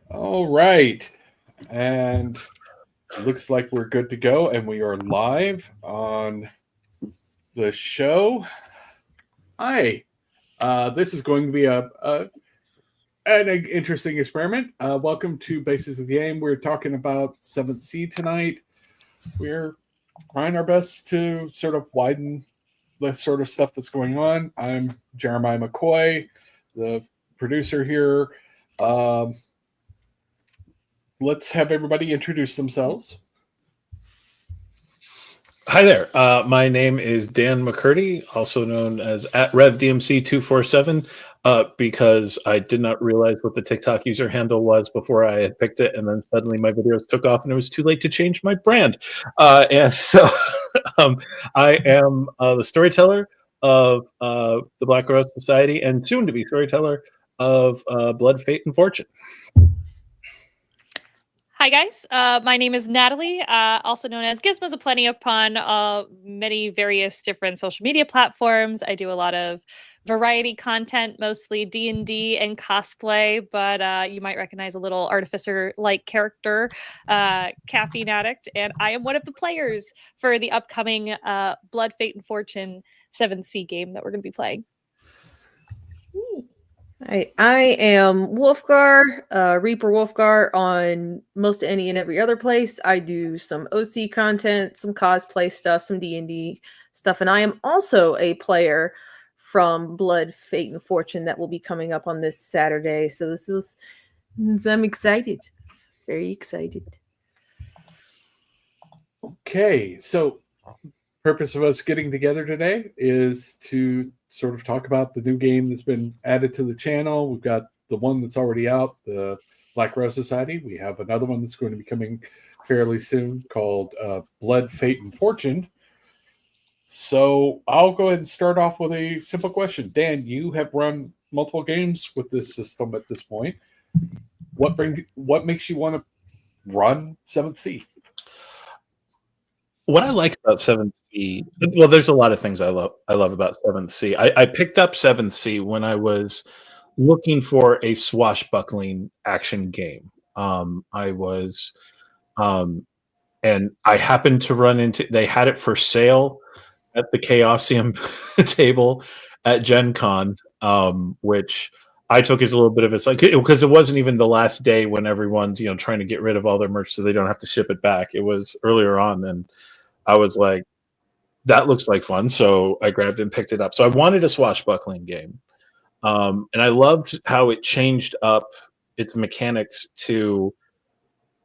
All right. And looks like we're good to go, and we are live on the show. Hi. This is going to be an interesting experiment. Welcome to Basis of the Game. We're talking about 7th Sea tonight. We're trying our best to sort of widen the sort of stuff that's going on. I'm Jeremiah McCoy, the producer here. Um, let's have everybody introduce themselves. Hi there. My name is Dan McCurdy, also known as at RevDMC247, because I did not realize what the TikTok user handle was before I had picked it, and then suddenly my videos took off, and it was too late to change my brand. And so I am the storyteller of the Black Rose Society, and soon to be storyteller of Blood, Fate, and Fortune. Hi guys, my name is Natalie, also known as Gizmos Aplenty upon many various different social media platforms. I do a lot of variety content, mostly D&D and cosplay, but you might recognize a little artificer-like character, Caffeine Addict, and I am one of the players for the upcoming Blood, Fate, and Fortune 7th Sea game that we're going to be playing. I am Wolfgar, Reaper Wolfgar on most any and every other place. I do some OC content, some cosplay stuff, some D&D stuff, and I am also a player from Blood, Fate, and Fortune that will be coming up on this Saturday. So I'm excited, very excited. Okay, so purpose of us getting together today is to sort of talk about the new game that's been added to the channel. We've got the one that's already out, the Black Rose Society. We have another one that's going to be coming fairly soon called Blood, Fate, and Fortune. So I'll go ahead and start off with a simple question. Dan, you have run multiple games with this system at this point. What makes you want to run 7th Sea? What I like about 7th Sea, well, there's a lot of things I love about 7th Sea. I picked up 7th Sea when I was looking for a swashbuckling action game. And I happened to run into, they had it for sale at the Chaosium table at Gen Con, which I took as a little bit of because it wasn't even the last day when everyone's, trying to get rid of all their merch so they don't have to ship it back. It was earlier on, and I was like, that looks like fun. So I grabbed it and picked it up. So I wanted a swashbuckling game. And I loved how it changed up its mechanics to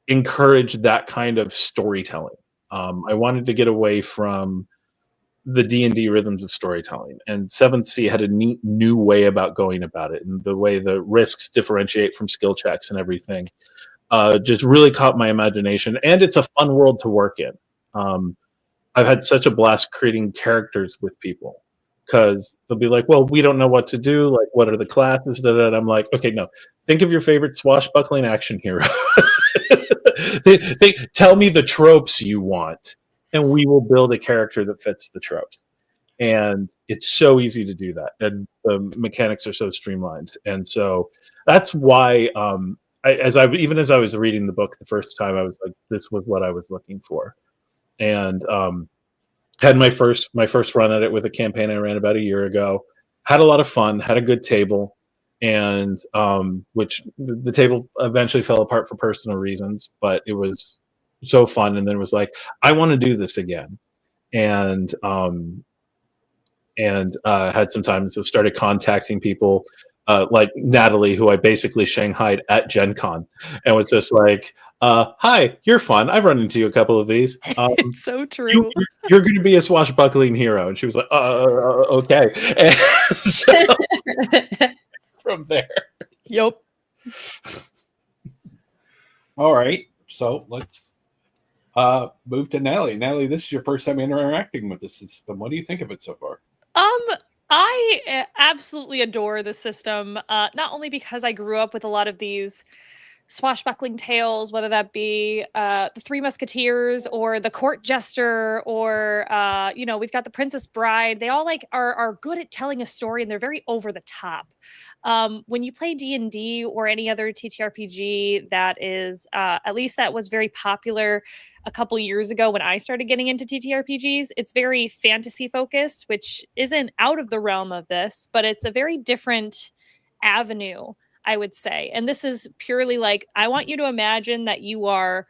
encourage that kind of storytelling. I wanted to get away from the D&D rhythms of storytelling. And 7th Sea had a neat new way about going about it. And the way the risks differentiate from skill checks and everything just really caught my imagination. And it's a fun world to work in. I've had such a blast creating characters with people because they'll be like, well, we don't know what to do. Like, what are the classes? And I'm like, okay, no, think of your favorite swashbuckling action hero. Tell me the tropes you want, and we will build a character that fits the tropes. And it's so easy to do that. And the mechanics are so streamlined. And so that's why, as I was reading the book the first time, I was like, this was what I was looking for. And had my first run at it with a campaign I ran about a year ago. Had a lot of fun, had a good table, and which the table eventually fell apart for personal reasons, but it was so fun. And then it was like, I want to do this again, and had some time, so started contacting people. Like Natalie, who I basically shanghaied at Gen Con, and was just like, hi, you're fun. I've run into you a couple of these. It's so true. You're going to be a swashbuckling hero. And she was like, okay. And so, from there. Yep. All right. So let's move to Natalie. Natalie, this is your first time interacting with the system. What do you think of it so far? I absolutely adore the system, not only because I grew up with a lot of these swashbuckling tales, whether that be the Three Musketeers or the Court Jester, or we've got the Princess Bride. They all are good at telling a story, and they're very over the top. When you play D&D or any other TTRPG that is at least that was very popular a couple years ago when I started getting into TTRPGs, it's very fantasy focused, which isn't out of the realm of this, but it's a very different avenue, I would say. And this is purely I want you to imagine that you are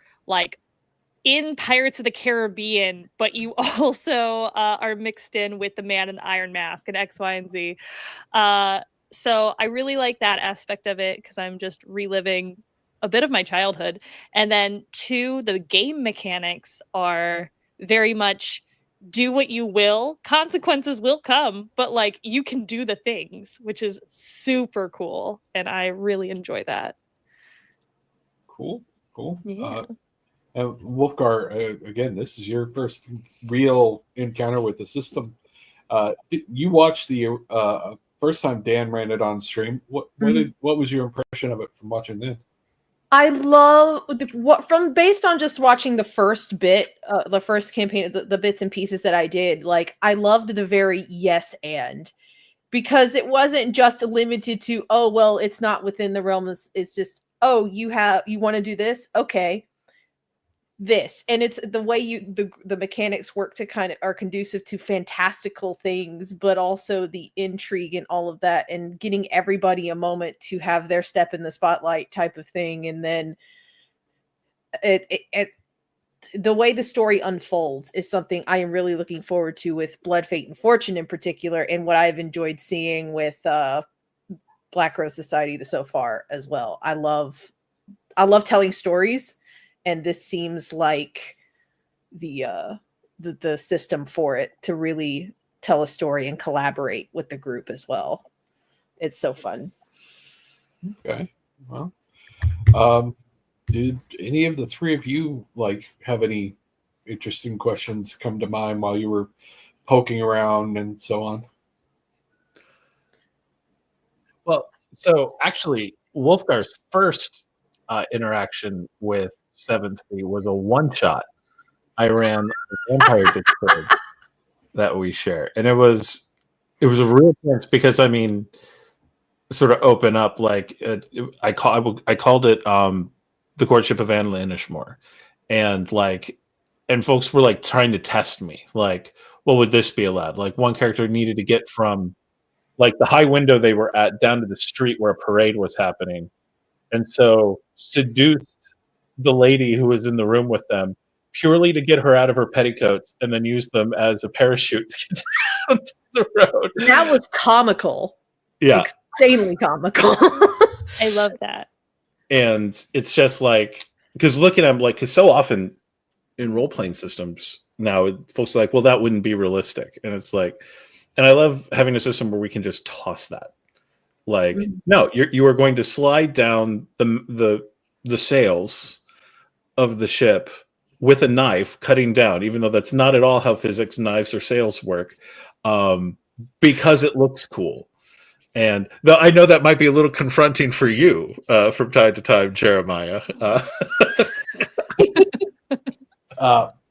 in Pirates of the Caribbean, but you also are mixed in with the Man in the Iron Mask and X, Y, and Z. So I really like that aspect of it because I'm just reliving a bit of my childhood. And then 2, the game mechanics are very much do what you will. Consequences will come, but you can do the things, which is super cool. And I really enjoy that. Cool. Yeah. Wolfgar, again, this is your first real encounter with the system. You watched the first time Dan ran it on stream. What was your impression of it from watching then? I love based on just watching the first bit, the first campaign, the bits and pieces that I did. I loved the very yes and, because it wasn't just limited to, oh well, it's not within the realm. It's just, oh, you want to do this, okay. This, and it's the way the mechanics work to kind of are conducive to fantastical things, but also the intrigue and all of that, and getting everybody a moment to have their step in the spotlight type of thing. And then the way the story unfolds is something I am really looking forward to with Blood, Fate, and Fortune in particular, and what I've enjoyed seeing with Black Rose Society so far as well. I love telling stories. And this seems like the system for it to really tell a story and collaborate with the group as well. It's so fun. Okay. Well, did any of the 3 of you have any interesting questions come to mind while you were poking around and so on? Well, so actually, Wolfgar's first interaction with 7th Sea was a one-shot I ran the Vampire Discord that we share, and it was a real chance because sort of open up I called it the Courtship of Anne Lanishmore, and folks were trying to test me, what would this be allowed? One character needed to get from the high window they were at down to the street where a parade was happening, and so seduced the lady who was in the room with them purely to get her out of her petticoats and then use them as a parachute to get down to the road. That was comical. Yeah. Insanely comical. I love that. And it's just because looking at them, because so often in role-playing systems now, folks are well, that wouldn't be realistic. And it's and I love having a system where we can just toss that. No, you are going to slide down the sails of the ship with a knife, cutting down, even though that's not at all how physics, knives, or sails work, because it looks cool. And though I know that might be a little confronting for you from time to time, Jeremiah.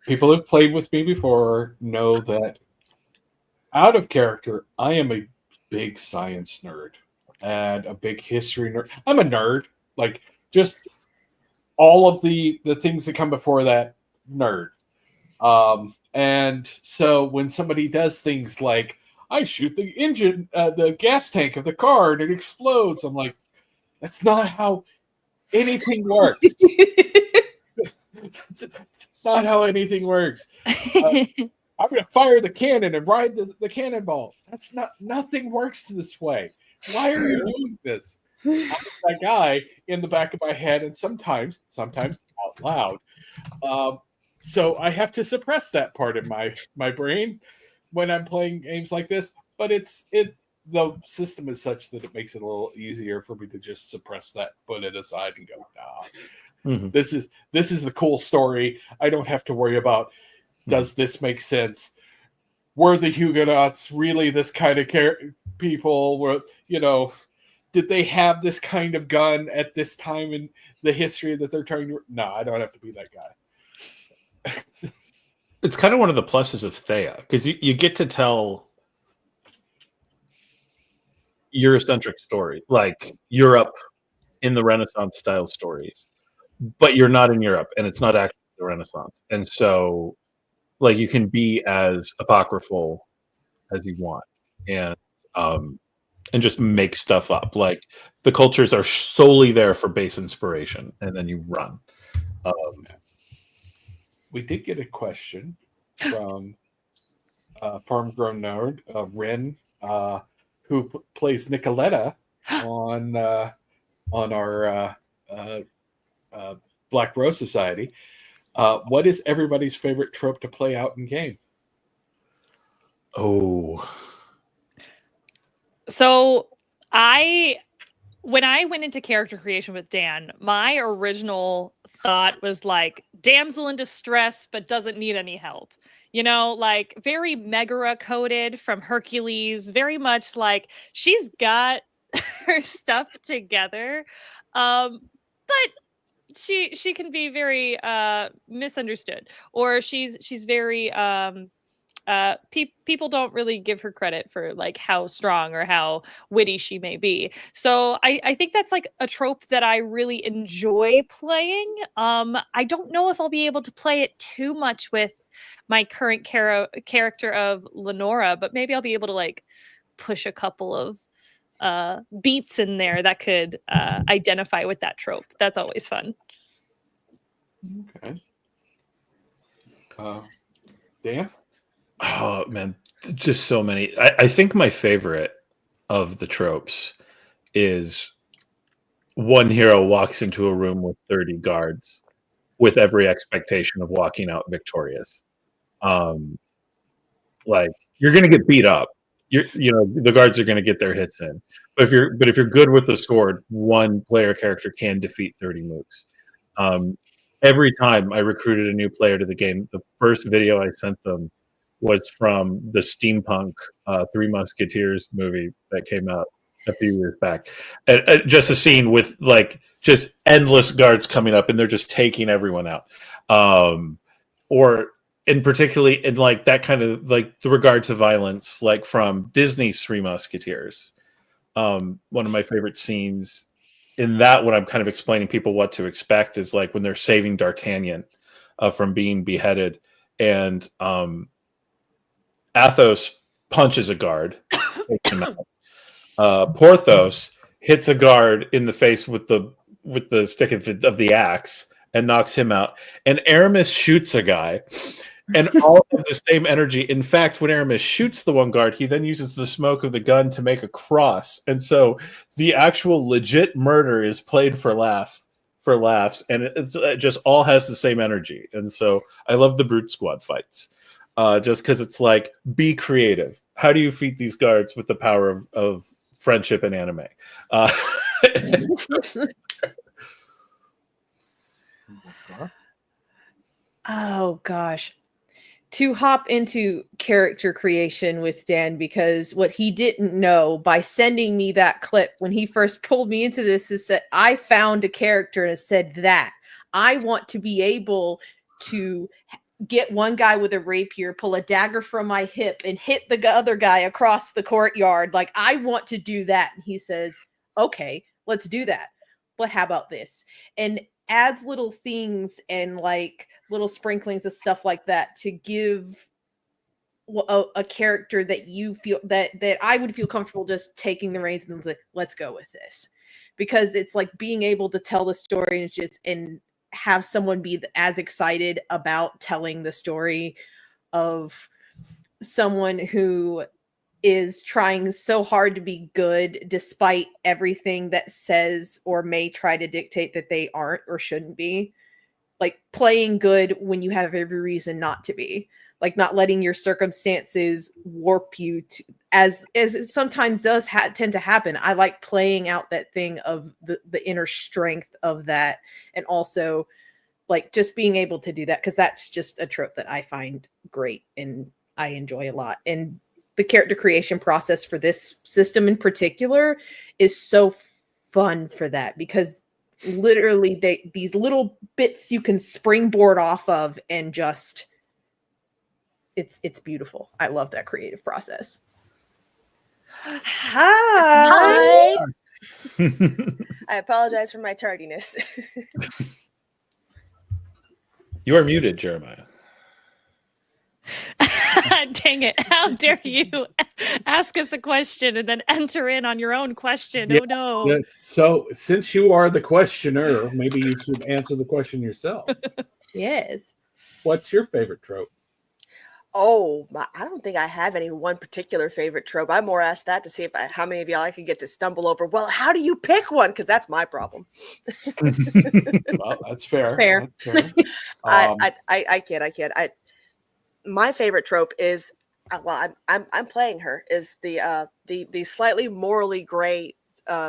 People who've played with me before know that out of character, I am a big science nerd and a big history nerd. I'm a nerd, just all of the things that come before that, nerd. And so when somebody does things like, I shoot the engine, the gas tank of the car and it explodes, I'm that's not how anything works. Not how anything works. I'm going to fire the cannon and ride the cannonball. Nothing works this way. Why are you doing this? I'm that guy in the back of my head, and sometimes out loud. So I have to suppress that part of my brain when I'm playing games like this. But the system is such that it makes it a little easier for me to just suppress that, put it aside, and go, nah. Mm-hmm. This is the cool story. I don't have to worry about does this make sense? Were the Huguenots really this kind of people? Were did they have this kind of gun at this time in the history that they're trying to? No, I don't have to be that guy. It's kind of one of the pluses of Thea, because you get to tell Eurocentric story, like Europe in the Renaissance style stories, but you're not in Europe, and it's not actually the Renaissance, and so like you can be as apocryphal as you want, and just make stuff up. Like the cultures are solely there for base inspiration, and then you run. We did get a question from Farm Grown Nerd, Ren, who plays Nicoletta on our Black Rose Society. What is everybody's favorite trope to play out in game? Oh, so when I went into character creation with Dan, my original thought was like damsel in distress, but doesn't need any help. You know, like very Megara coded from Hercules, very much like she's got her stuff together. But she can be very misunderstood, or she's very people don't really give her credit for like how strong or how witty she may be. So I think that's like a trope that I really enjoy playing. I don't know if I'll be able to play it too much with my current character of Lenora, but maybe I'll be able to like push a couple of beats in there that could identify with that trope. That's always fun. Okay. Dan? Oh man, just so many. I think my favorite of the tropes is one hero walks into a room with 30 guards with every expectation of walking out victorious. Like you're going to get beat up. The guards are going to get their hits in. But if you're good with the sword, one player character can defeat 30 mooks. Every time I recruited a new player to the game, the first video I sent them was from the steampunk Three Musketeers movie that came out a few years back. Just a scene with like just endless guards coming up, and they're just taking everyone out. Or in particularly in like that kind of like the regard to violence, like from Disney's Three Musketeers. One of my favorite scenes in that, when I'm kind of explaining people what to expect, is like when they're saving D'Artagnan from being beheaded, and Athos punches a guard, takes him out. Porthos hits a guard in the face with the stick of the axe and knocks him out. And Aramis shoots a guy, and all of the same energy. In fact, when Aramis shoots the one guard, he then uses the smoke of the gun to make a cross. And so the actual legit murder is played for laughs, and it just all has the same energy. And so I love the Brute Squad fights. Just because it's like, be creative. How do you defeat these guards with the power of friendship and anime? Oh gosh. To hop into character creation with Dan, because what he didn't know by sending me that clip when he first pulled me into this is that I found a character and said that I want to be able to get one guy with a rapier, pull a dagger from my hip, and hit the other guy across the courtyard. Like, I want to do that. And he says, okay, let's do that. But how about this? And adds little things and like little sprinklings of stuff like that to give a character that you feel that I would feel comfortable just taking the reins and like, let's go with this. Because it's like being able to tell the story and have someone be as excited about telling the story of someone who is trying so hard to be good despite everything that says or may try to dictate that they aren't or shouldn't be. Like playing good when you have every reason not to be. Like not letting your circumstances warp you to, as it sometimes does tend to happen. I like playing out that thing of the inner strength of that, and also like just being able to do that, because that's just a trope that I find great and I enjoy a lot. And the character creation process for this system in particular is so fun for that, because literally these little bits you can springboard off of, and just it's beautiful. I love that creative process. Hi. I apologize for my tardiness. You are muted, Jeremiah. Dang it. How dare you ask us a question and then enter in on your own question? Yeah, Oh, no. Yeah, so since you are the questioner, maybe you should answer the question yourself. Yes. What's your favorite trope? Oh, I don't think I have any one particular favorite trope. I more asked that to see if how many of y'all I could get to stumble over. Well, how do you pick one? Because that's my problem. Well, that's fair. Fair. That's fair. I can't. My favorite trope is, well, I'm playing her, is the slightly morally gray,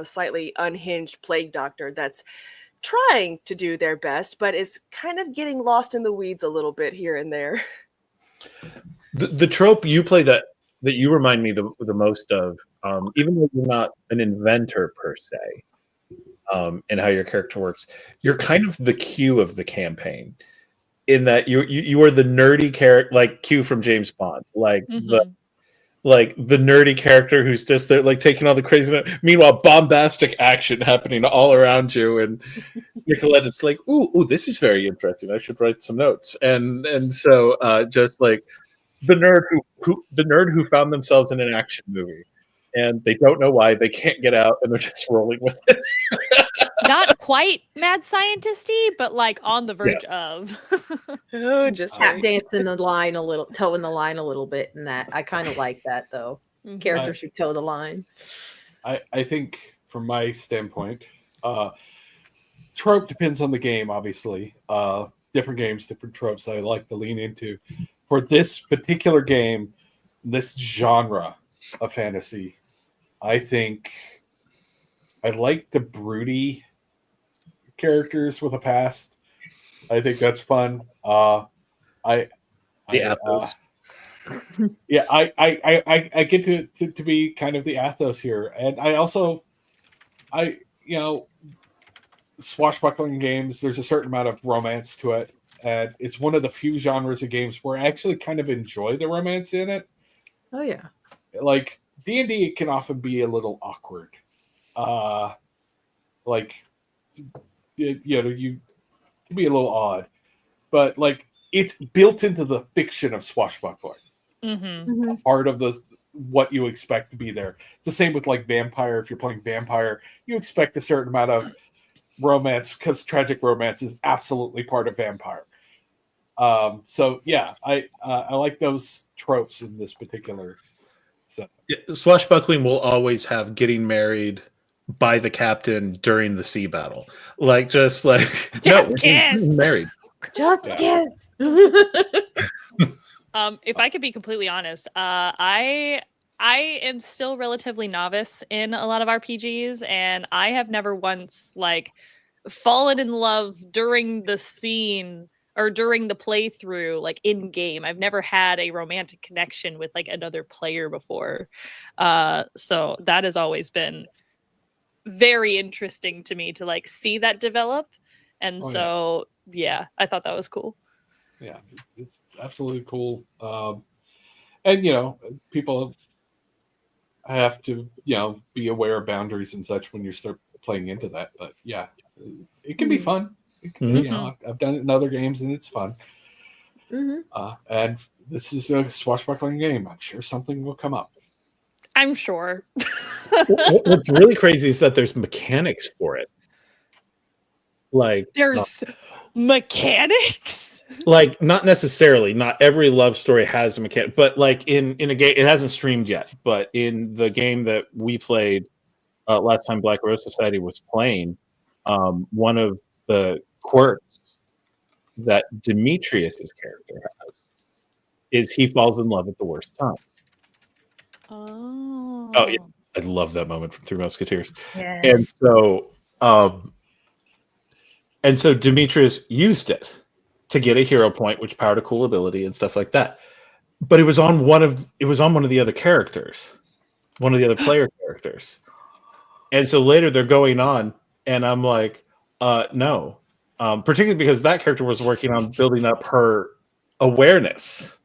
slightly unhinged plague doctor that's trying to do their best, but is kind of getting lost in the weeds a little bit here and there. The trope you play that you remind me the most of, even though you're not an inventor per se, and how your character works, you're kind of the Q of the campaign, in that you are the nerdy character, like Q from James Bond, like the nerdy character who's just there, like taking all the crazy. Meanwhile, bombastic action happening all around you, and Nicolette's like, "Ooh, this is very interesting. I should write some notes." And so just like the nerd who found themselves in an action movie, and they don't know why, they can't get out, and they're just rolling with it. Not quite mad scientist-y, but like on the verge of. Oh, just Tap dancing the line a little, towing the line a little bit, and that I kind of like that though. Characters should toe the line. I think from my standpoint, trope depends on the game, obviously. Different games, different tropes I like to lean into. For this particular game, this genre of fantasy, I think I like the broody characters with a past. I think that's fun. I get to be kind of the Athos here, and swashbuckling games, there's a certain amount of romance to it, and it's one of the few genres of games where I actually kind of enjoy the romance in it. Oh yeah, like D&D can often be a little awkward. You can be a little odd, but like it's built into the fiction of swashbuckling. Part of what you expect to be there. It's the same with like Vampire. If you're playing Vampire, you expect a certain amount of romance, because tragic romance is absolutely part of Vampire. So yeah, I like those tropes in this particular set. Yeah, swashbuckling will always have getting married by the captain during the sea battle, just kiss. Married. Just kiss. If I could be completely honest, I am still relatively novice in a lot of RPGs, and I have never once fallen in love during the scene or during the playthrough, like in game. I've never had a romantic connection with another player before. So that has always been very interesting to me to see that develop. And yeah, I thought that was cool. Yeah, it's absolutely cool. And people have to be aware of boundaries and such when you start playing into that. But yeah, it can be fun. It can, I've done it in other games and it's fun. And this is a swashbuckling game. I'm sure something will come up. I'm sure. What's really crazy is that there's mechanics for it. There's mechanics? Not necessarily. Not every love story has a mechanic, but in a game, it hasn't streamed yet. But in the game that we played last time Black Rose Society was playing, one of the quirks that Demetrius's character has is he falls in love at the worst time. Oh yeah, I love that moment from Three Musketeers. Yes. And so Demetrius used it to get a hero point, which powered a cool ability and stuff like that. But it was on one of the other characters, one of the other player characters. And so later they're going on, and I'm like, no. Particularly because that character was working on building up her awareness.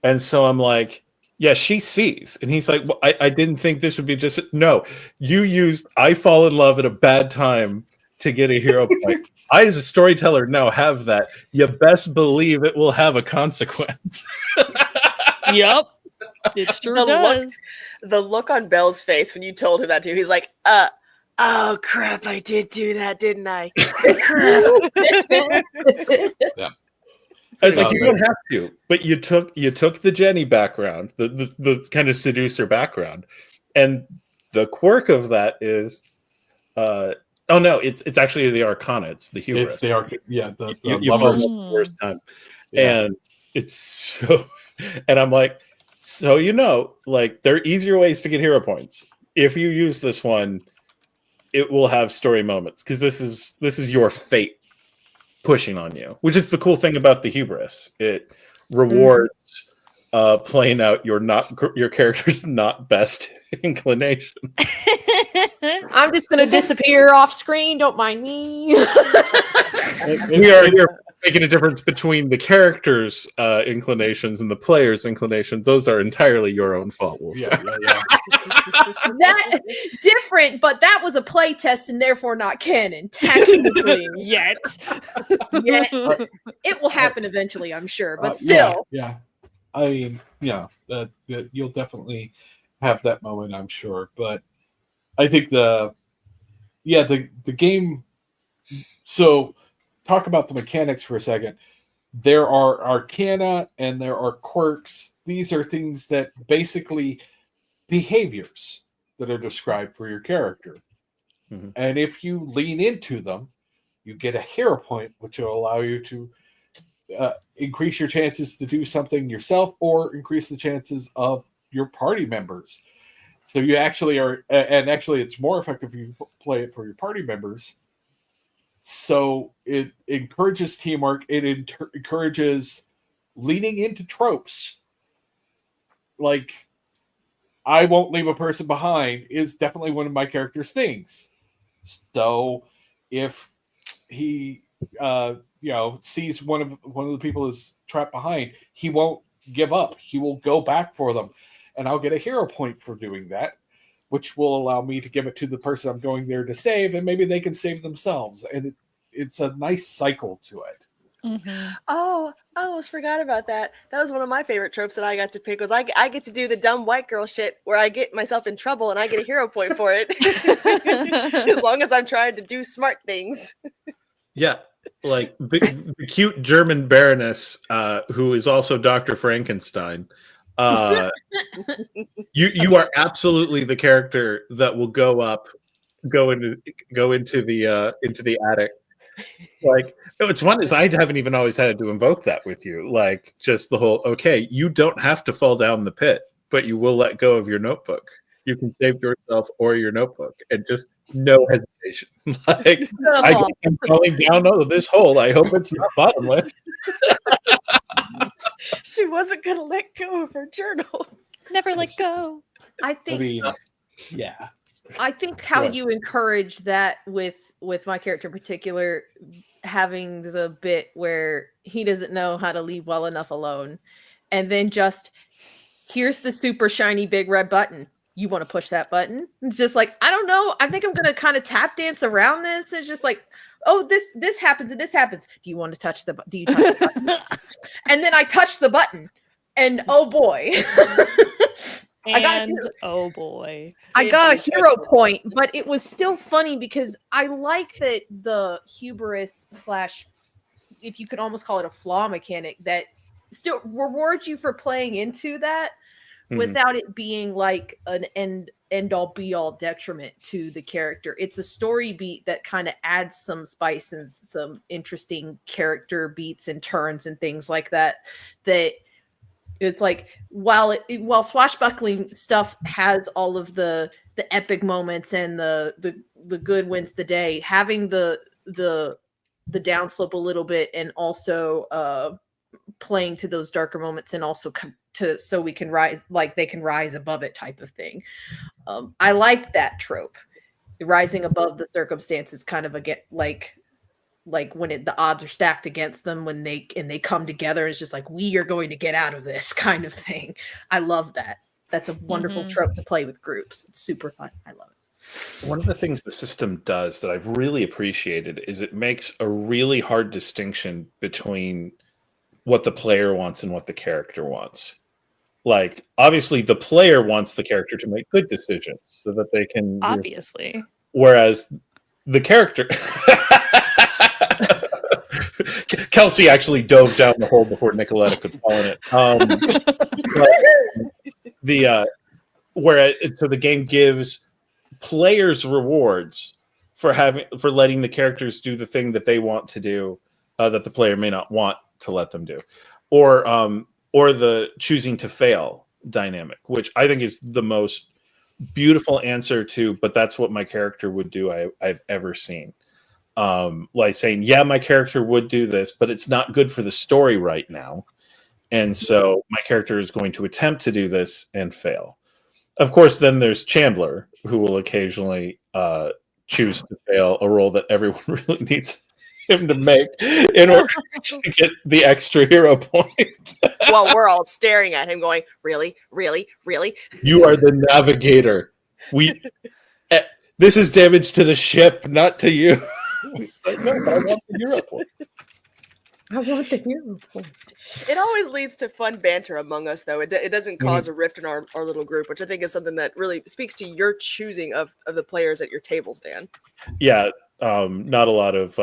And so I'm like, yeah, she sees. And he's like, well, I didn't think this would be just... No, you used I fall in love at a bad time to get a hero point. I, as a storyteller, now have that. You best believe it will have a consequence. Yep. It sure The does. The look on Belle's face when you told him that too, he's like, oh crap, I did do that, didn't I? Crap. I was like, you don't have to, but you took the Jenny background, the kind of seducer background, and the quirk of that is, oh no, it's actually the Arcana, it's the hubris. It's the the You lovers. fall in love the first time, Yeah. and it's so, and I'm like, so like there are easier ways to get hero points. If you use this one, it will have story moments because this is your fate pushing on you, which is the cool thing about the hubris. It rewards playing out your character's not best inclination. I'm just gonna disappear off screen. Don't mind me. We are here making a difference between the character's inclinations and the player's inclinations. Those are entirely your own fault, Wolf. Yeah. That different, but that was a play test and therefore not canon. Technically, Yet. yeah, it will happen eventually, I'm sure. But still, yeah. I mean, that you'll definitely have that moment, I'm sure. But I think the game. So, talk about the mechanics for a second. There are arcana and there are quirks. These are things that basically behaviors that are described for your character. Mhm. And if you lean into them, you get a hero point, which will allow you to increase your chances to do something yourself or increase the chances of your party members. So you actually are, and actually it's more effective if you play it for your party members. So it encourages teamwork. It encourages leaning into tropes. Like, I won't leave a person behind is definitely one of my character's things. So if he sees one of the people is trapped behind, he won't give up. He will go back for them. And I'll get a hero point for doing that, which will allow me to give it to the person I'm going there to save, and maybe they can save themselves. And it's a nice cycle to it. Mhm. Oh, I almost forgot about that. That was one of my favorite tropes that I got to pick. Was I get to do the dumb white girl shit where I get myself in trouble and I get a hero point for it, as long as I'm trying to do smart things. Yeah, like the cute German Baroness, who is also Dr. Frankenstein. You are absolutely the character that will go into the attic. Like, what's fun is I haven't even always had to invoke that with you. Like, just the whole, okay, you don't have to fall down the pit, but you will let go of your notebook. You can save yourself or your notebook, and just no hesitation. Like, I guess I'm falling down this hole. I hope it's not bottomless. She wasn't gonna let go of her journal. Never let go. I I think mean, yeah. I think how Sure. you encourage that with my character in particular, having the bit where he doesn't know how to leave well enough alone, and then just here's the super shiny big red button. You want to push that button? It's just like, I don't know. I think I'm gonna kind of tap dance around this. It's just like, oh, this happens and this happens. Do you want to touch the? Do you touch the button? And then I touch the button, and oh boy. Oh boy. I got a hero point, but it was still funny because I like that the hubris / if you could almost call it a flaw mechanic that still rewards you for playing into that without it being like an end all be all detriment to the character. It's a story beat that kind of adds some spice and some interesting character beats and turns and things like that. That it's like while swashbuckling stuff has all of the epic moments and the good wins the day, having the downslope a little bit and also playing to those darker moments and also so we can rise, like they can rise above it type of thing. I like that trope. rising above the circumstances, kind of like when the odds are stacked against them, when they come together, it's just like, we are going to get out of this kind of thing. I love that. That's a wonderful trope to play with groups. It's super fun. I love it. One of the things the system does that I've really appreciated is it makes a really hard distinction between what the player wants and what the character wants. Like, obviously, the player wants the character to make good decisions so that they can... Obviously. Whereas the character... Kelsey actually dove down the hole before Nicoletta could fall in it. So the game gives players rewards for letting the characters do the thing that they want to do, that the player may not want to let them do, or the choosing to fail dynamic, which I think is the most beautiful answer to, but that's what my character would do I've ever seen. Like saying, yeah, my character would do this, but it's not good for the story right now. And so my character is going to attempt to do this and fail. Of course, then there's Chandler, who will occasionally choose to fail a role that everyone really needs him to make in order to get the extra hero point. Well, we're all staring at him going, really, really, really? You are the navigator. This is damage to the ship, not to you. It's like, no, but I want the hero point. I want the hero point. It always leads to fun banter among us, though. It doesn't cause a rift in our little group, which I think is something that really speaks to your choosing of the players at your tables, Dan. Yeah, not a lot of...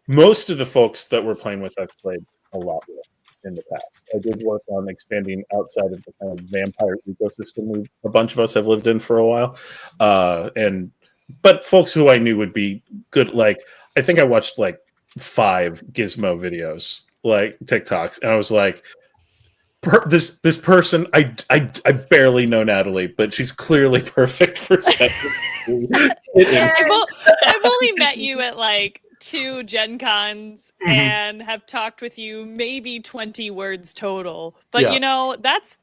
most of the folks that we're playing with, I've played a lot with in the past. I did work on expanding outside of the kind of vampire ecosystem a bunch of us have lived in for a while. But folks who I knew would be good, like, I think I watched like 5 Gizmo videos, like TikToks, and I was like, this person, I barely know Natalie, but she's clearly perfect for session. I've only met you at like 2 Gen Cons and have talked with you maybe 20 words total. But you know, that's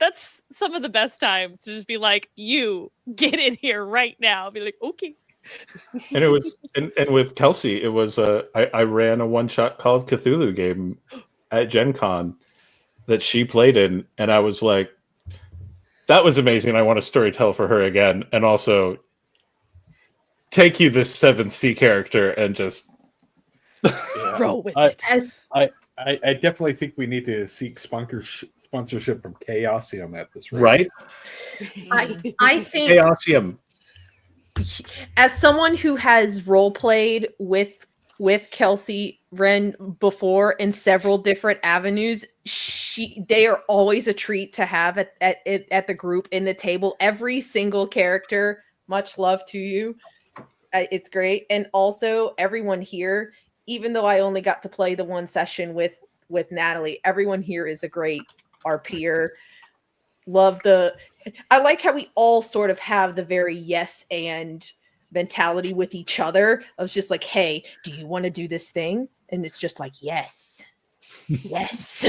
some of the best times to just be like, you get in here right now. Be like, okay. And it was and with Kelsey, it was I ran a one-shot Call of Cthulhu game at Gen Con that she played in, and I was like, that was amazing. I want to storytell for her again, and also take you this 7C character and just roll with it. I definitely think we need to seek sponsorship from Chaosium at this rate. Right? I think Chaosium. As someone who has role played with Kelsey Wren before in several different avenues, they are always a treat to have at the group in the table. Every single character, much love to you. It's great. And also everyone here, even though I only got to play the one session with Natalie, everyone here is a great RPer. I like how we all sort of have the very yes and mentality with each other. I was just like, hey, do you want to do this thing? And it's just like, yes. Yes.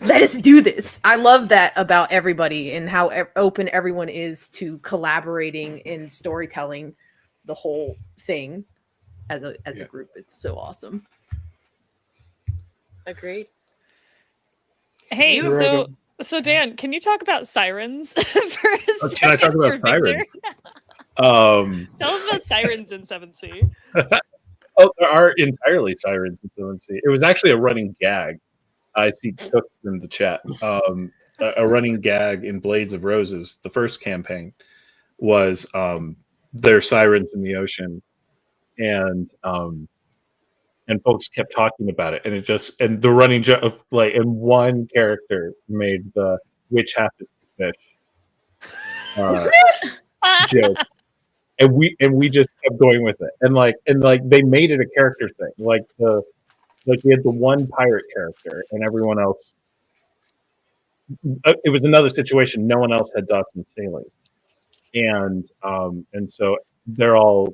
Let us do this. I love that about everybody and how open everyone is to collaborating in storytelling the whole thing as a group. It's so awesome. Agreed. Hey, so Dan, can you talk about sirens for a second? Can I talk about sirens? Tell us about sirens in 7C. Oh, there are entirely sirens in 7C. It was actually a running gag. I see Cook in the chat. A running gag in Blades of Roses, the first campaign, was there are sirens in the ocean, and folks kept talking about it, and the running joke of like, and one character made the which half is the fish joke, and we just kept going with it, and they made it a character thing, like we had the one pirate character, and everyone else. It was another situation. No one else had Dotson sailing, and so they're all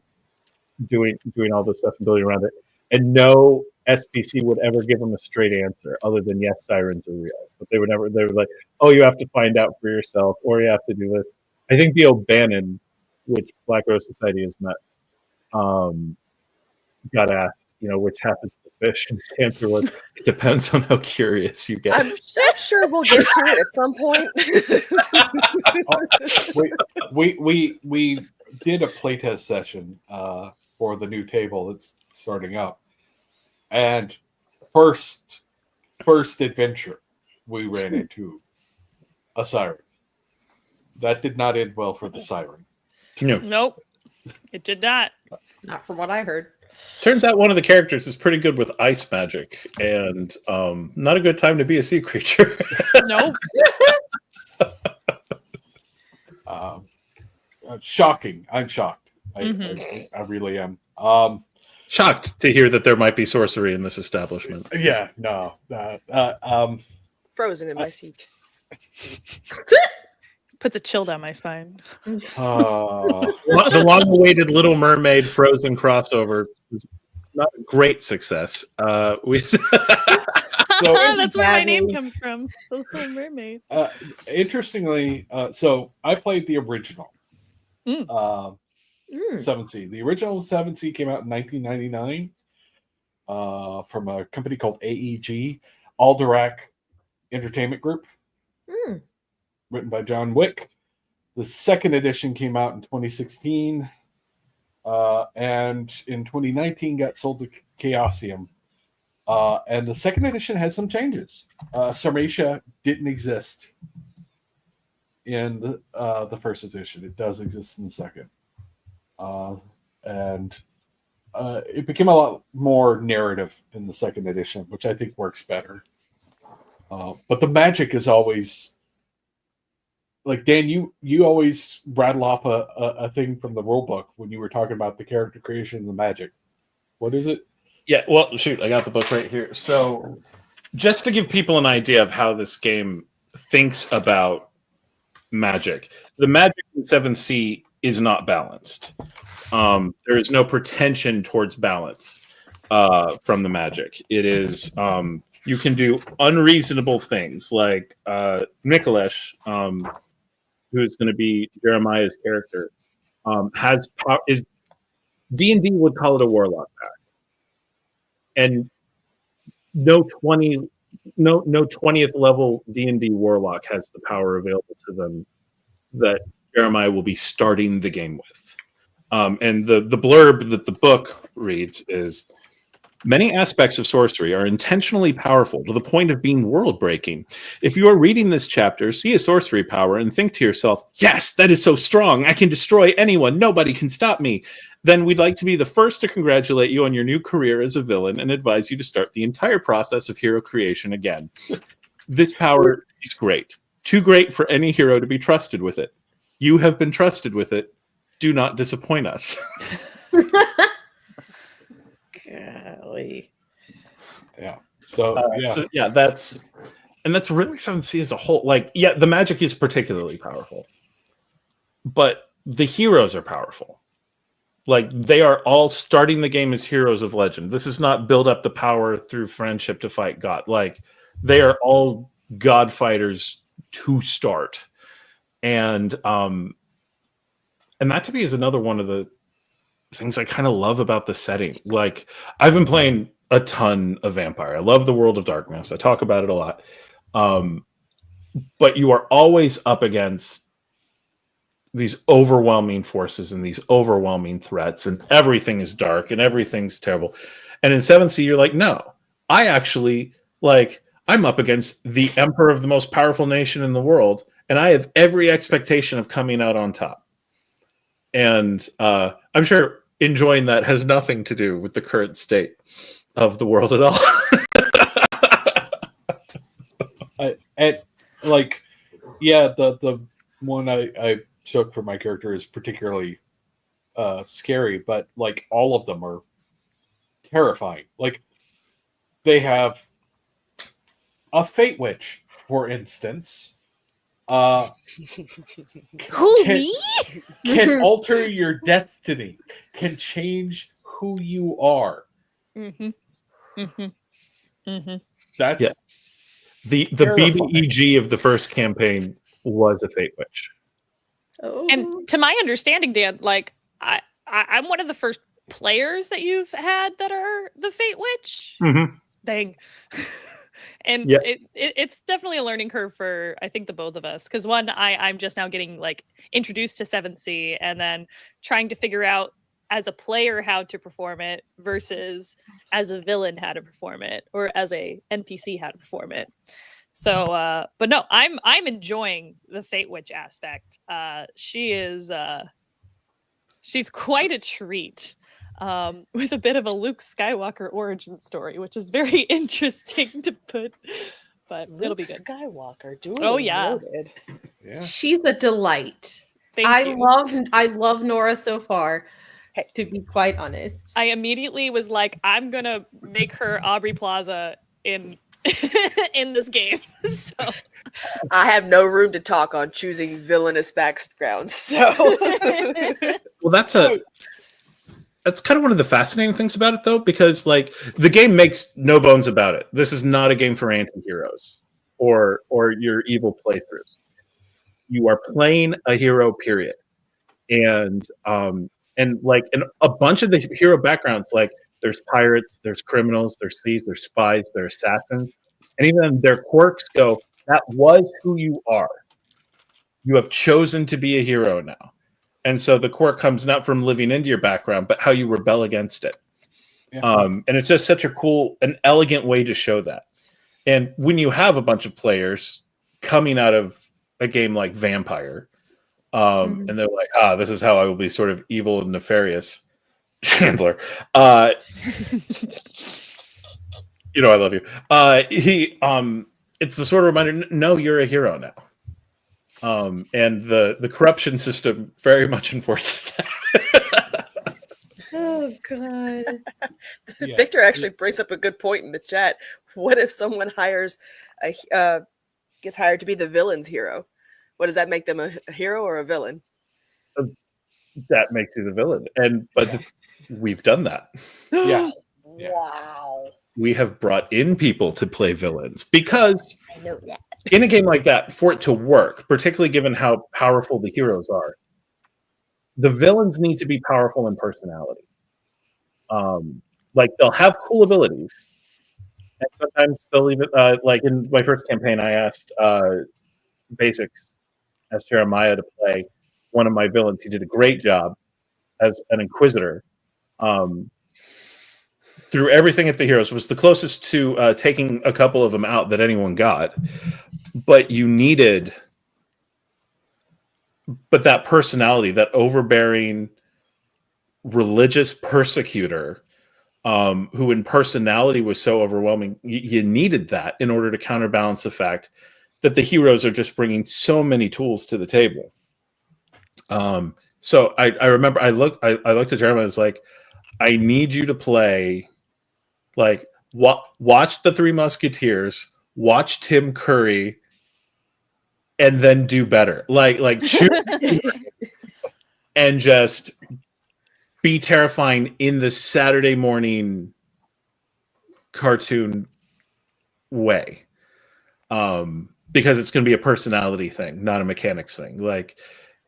doing all this stuff and building around it. And no SPC would ever give them a straight answer other than yes, sirens are real. But they were like, oh, you have to find out for yourself, or you have to do this. I think the O'Bannon which Black Rose Society has met, got asked, which half is the fish, and the answer was, it depends on how curious you get. I'm sure we'll get to it at some point. We did a playtest session for the new table that's starting up, and first adventure we ran into a siren. That did not end well for the siren. No. Nope, it did not. Not from what I heard. Turns out one of the characters is pretty good with ice magic, and not a good time to be a sea creature. Nope. Shocking. I'm shocked. Mhm. I really am. Shocked to hear that there might be sorcery in this establishment. Yeah, no. Frozen in my seat. Puts a chill down my spine. The long-awaited Little Mermaid Frozen crossover was not a great success. So That's where my name comes from. The Little Mermaid. interestingly, so I played the original Mm. 7C. The original 7C came out in 1999 from a company called AEG, Alderac Entertainment Group, written by John Wick. The second edition came out in 2016, and in 2019 got sold to Chaosium. And the second edition has some changes. Sarmatia didn't exist in the first edition. It does exist in the second. And it became a lot more narrative in the second edition, which I think works better. But the magic is always like, Dan, you always rattle off a thing from the rule book when you were talking about the character creation and the magic. What is it? Yeah, well, shoot, I got the book right here. So, just to give people an idea of how this game thinks about magic, the magic in 7C is not balanced. There is no pretension towards balance from the magic. It is, you can do unreasonable things like Mikulesh, who's going to be Jeremiah's character, has is D&D would call it a warlock pact. And no 20th level D&D warlock has the power available to them that Jeremiah will be starting the game with. And the blurb that the book reads is, many aspects of sorcery are intentionally powerful to the point of being world-breaking. If you are reading this chapter, see a sorcery power and think to yourself, yes, that is so strong, I can destroy anyone, nobody can stop me. Then we'd like to be the first to congratulate you on your new career as a villain and advise you to start the entire process of hero creation again. This power is great. Too great for any hero to be trusted with it. You have been trusted with it. Do not disappoint us. Golly. Yeah. So that's really 7C as a whole. Like, yeah, the magic is particularly powerful, but the heroes are powerful. Like, they are all starting the game as heroes of legend. This is not build up the power through friendship to fight God. Like, they are all God fighters to start. And that to me is another one of the things I kind of love about the setting. Like, I've been playing a ton of Vampire. I love the World of Darkness. I talk about it a lot. But you are always up against these overwhelming forces and these overwhelming threats, and everything is dark and everything's terrible. And in 7C, you're like, no, I actually, like, I'm up against the emperor of the most powerful nation in the world, and I have every expectation of coming out on top. And I'm sure enjoying that has nothing to do with the current state of the world at all. The one I took for my character is particularly scary, but like all of them are terrifying. Like, they have a Fate Witch, for instance. Me? Can alter your destiny, can change who you are. Mm-hmm. Mm-hmm. Mm-hmm. That's the terrifying. BBEG of the first campaign was a Fate Witch. Oh. And to my understanding, Dan, like I'm one of the first players that you've had that are the Fate Witch. Mhm. Dang. And Yeah. it's definitely a learning curve for I think the both of us. Because one, I'm just now getting like introduced to 7th Sea and then trying to figure out as a player how to perform it versus as a villain how to perform it or as a NPC how to perform it. So but no, I'm enjoying the Fate Witch aspect. She is she's quite a treat. With a bit of a Luke Skywalker origin story, which is very interesting to put, but it'll be good. Skywalker, duly Oh, yeah. noted. Yeah. She's a delight. Thank I you. love Nora so far, to be quite honest. I immediately was like, I'm gonna make her Aubrey Plaza in in this game. So I have no room to talk on choosing villainous backgrounds. So Well, that's kind of one of the fascinating things about it, though, because like the game makes no bones about it. This is not a game for anti-heroes or your evil playthroughs. You are playing a hero, period, and like in a bunch of the hero backgrounds, like there's pirates, there's criminals, there's thieves, there's spies, there's assassins, and even their quirks go. That was who you are. You have chosen to be a hero now. And so the quirk comes not from living into your background, but how you rebel against it. Yeah. And it's just such a cool, an elegant way to show that. And when you have a bunch of players coming out of a game like Vampire, and they're like, this is how I will be sort of evil and nefarious. Chandler. I love you. It's the sort of reminder, no, you're a hero now. And the corruption system very much enforces that. Oh god. Yeah. Victor actually brings up a good point in the chat. What if someone gets hired to be the villain's hero? What does that make them, a hero or a villain? That makes you the villain. But we've done that. Yeah. Wow. We have brought in people to play villains because I know that. in a game like that, for it to work, particularly given how powerful the heroes are, the villains need to be powerful in personality. Like they'll have cool abilities, and sometimes they'll even like in my first campaign, I asked Basics as Jeremiah to play one of my villains. He did a great job as an Inquisitor. Through everything at the heroes, was the closest to taking a couple of them out that anyone got. But that personality, that overbearing religious persecutor, who in personality was so overwhelming, you needed that in order to counterbalance the fact that the heroes are just bringing so many tools to the table. So I remember I looked at Jeremiah and was like, I need you to play, like, watch the Three Musketeers, watch Tim Curry, and then do better. Like choose and just be terrifying in the Saturday morning cartoon way. Because it's going to be a personality thing, not a mechanics thing. Like,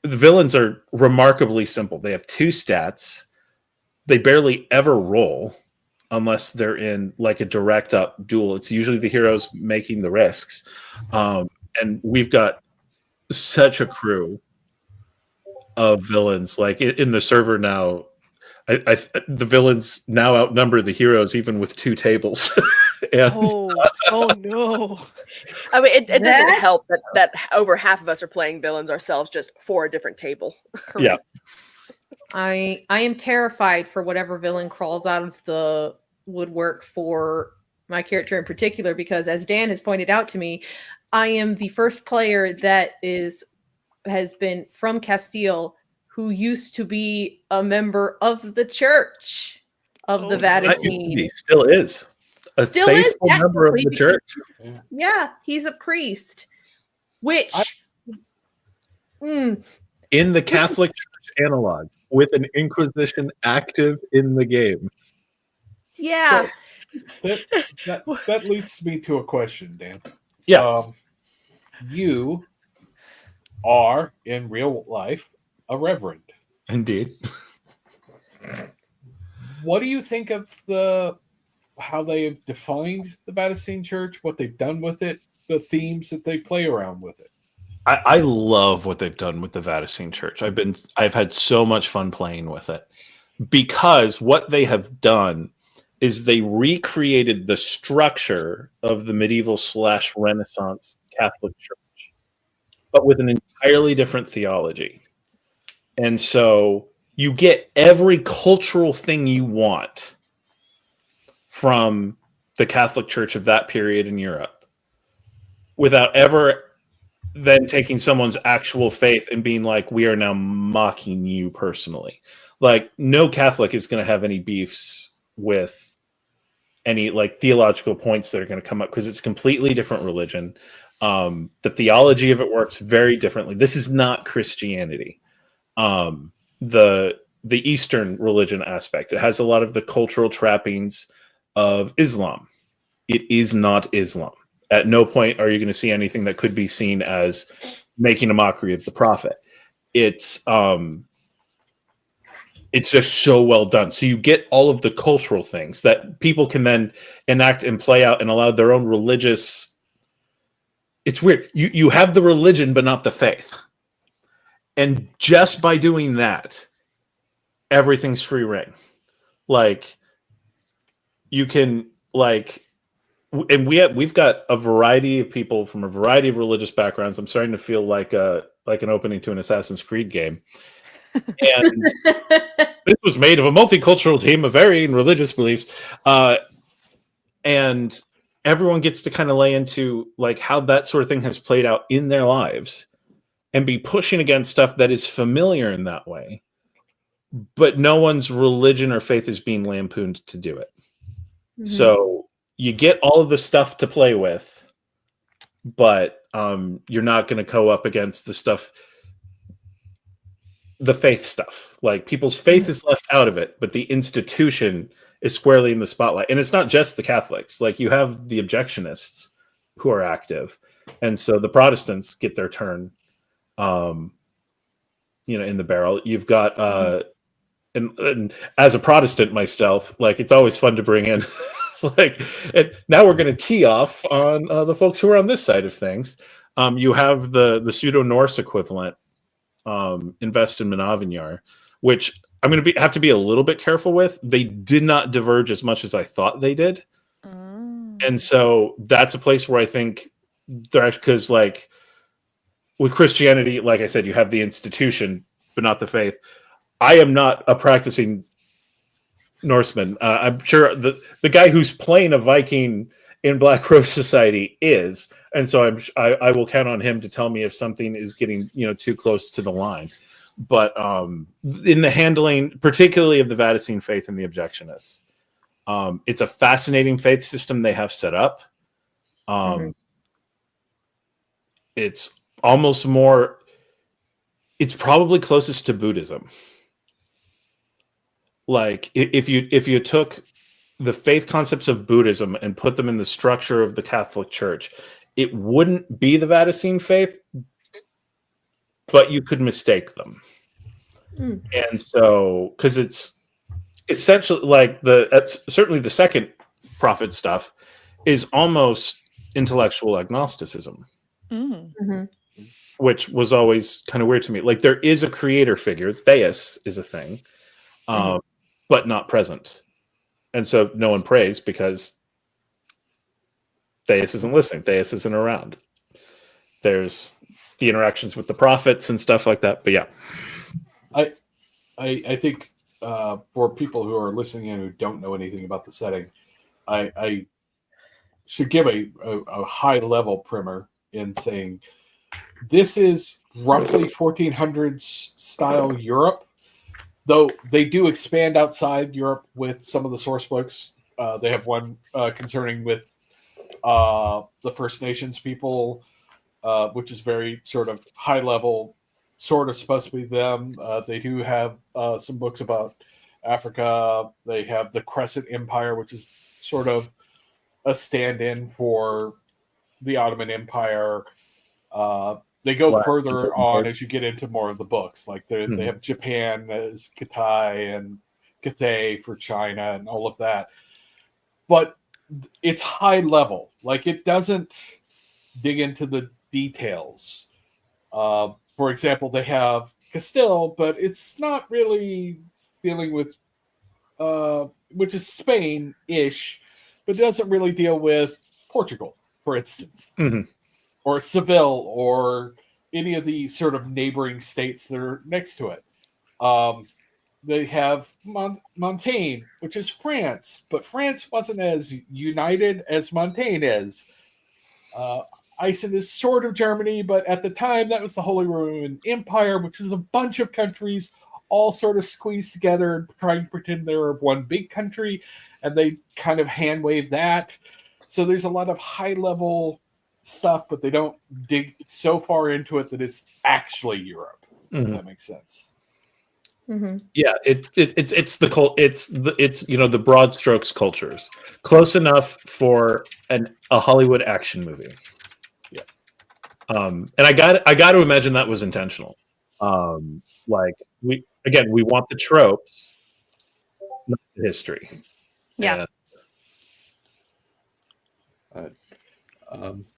the villains are remarkably simple. They have 2 stats. They barely ever roll unless they're in like a direct up duel. It's usually the heroes making the risks. And we've got such a crew of villains. Like in the server now, the villains now outnumber the heroes even with 2 tables. And oh no. I mean, it doesn't help that over half of us are playing villains ourselves, just for a different table. yeah. I am terrified for whatever villain crawls out of the woodwork for my character in particular, because as Dan has pointed out to me, I am the first player that has been from Castile who used to be a member of the Church of the Vatican. He still is. Still is a member of the church. Yeah, he's a priest. Which in the Catholic Church analog, with an Inquisition active in the game. Yeah. So that leads me to a question, Dan. Yeah. You are in real life a reverend. Indeed. What do you think of how they've defined the Vatican Church, what they've done with it, the themes that they play around with it? I love what they've done with the Vatican Church. I've had so much fun playing with it, because what they have done is they recreated the structure of the medieval / Renaissance Catholic Church, but with an entirely different theology. And so you get every cultural thing you want from the Catholic Church of that period in Europe without ever then taking someone's actual faith and being like, we are now mocking you personally. Like, no Catholic is going to have any beefs with any like theological points that are going to come up, because it's a completely different religion. The theology of it works very differently. This is not Christianity. The Eastern religion aspect, it has a lot of the cultural trappings of Islam. It is not Islam. At no point are you going to see anything that could be seen as making a mockery of the prophet. It's just so well done. So you get all of the cultural things that people can then enact and play out and allow their own religious. It's weird. You have the religion, but not the faith. And just by doing that, everything's free reign. Like, you can like. And we've got a variety of people from a variety of religious backgrounds. I'm starting to feel like an opening to an Assassin's Creed game. And this was made of a multicultural team of varying religious beliefs. And everyone gets to kind of lay into like how that sort of thing has played out in their lives and be pushing against stuff that is familiar in that way. But no one's religion or faith is being lampooned to do it. Mm-hmm. So you get all of the stuff to play with, but you're not going to go up against the faith stuff. Like, people's faith is left out of it, but the institution is squarely in the spotlight. And it's not just the Catholics. Like, you have the objectionists who are active. And so the Protestants get their turn, in the barrel. You've got, and as a Protestant myself, like, it's always fun to bring in like, and now we're going to tee off on the folks who are on this side of things. You have the pseudo-Norse equivalent, Invest in Manavinyar, which I'm going to have to be a little bit careful with. They did not diverge as much as I thought they did. And so that's a place where I think they're actually, because like with Christianity, like I said, you have the institution, but not the faith. I am not a practicing Norseman. I'm sure the guy who's playing a Viking in Black Rose Society is, and so I will count on him to tell me if something is getting too close to the line. But in the handling, particularly of the Vatican faith and the objectionists, it's a fascinating faith system they have set up. It's almost more. It's probably closest to Buddhism. Like, if you took the faith concepts of Buddhism and put them in the structure of the Catholic Church, it wouldn't be the Vatican faith, but you could mistake them. And so, because it's essentially like certainly the second prophet stuff is almost intellectual agnosticism, which was always kind of weird to me. Like, there is a creator figure, theos is a thing, but not present. And so no one prays because theos isn't listening. Theos isn't around. There's the interactions with the prophets and stuff like that. But yeah. I think for people who are listening and who don't know anything about the setting, I should give a high level primer in saying this is roughly 1400s style Europe. Though they do expand outside Europe with some of the source books. They have one concerning with the First Nations people, which is very sort of high level, sort of supposed to be them. They do have some books about Africa. They have the Crescent Empire, which is sort of a stand-in for the Ottoman Empire. they go Slash further important on part. as you get into more of the books. Like they Mhm. have Japan as Kitai and Cathay for China and all of that. But it's high level. Like it doesn't dig into the details. For example, they have Castile, but it's not really dealing with, which is Spain-ish, but it doesn't really deal with Portugal, for instance, Mhm. or Seville, or any of the sort of neighboring states that are next to it. They have Montaigne, which is France, but France wasn't as united as Montaigne is. Iceland is sort of Germany, but at the time that was the Holy Roman Empire, which was a bunch of countries all sort of squeezed together and trying to pretend they were one big country, and they kind of hand wave that. So there's a lot of high level stuff, but they don't dig so far into it that it's actually Europe. If Mhm. that makes sense. Mm-hmm. Yeah, it's the broad strokes cultures, close enough for a Hollywood action movie. Yeah. And I got to imagine that was intentional. Like we want the tropes, not the history. Yeah.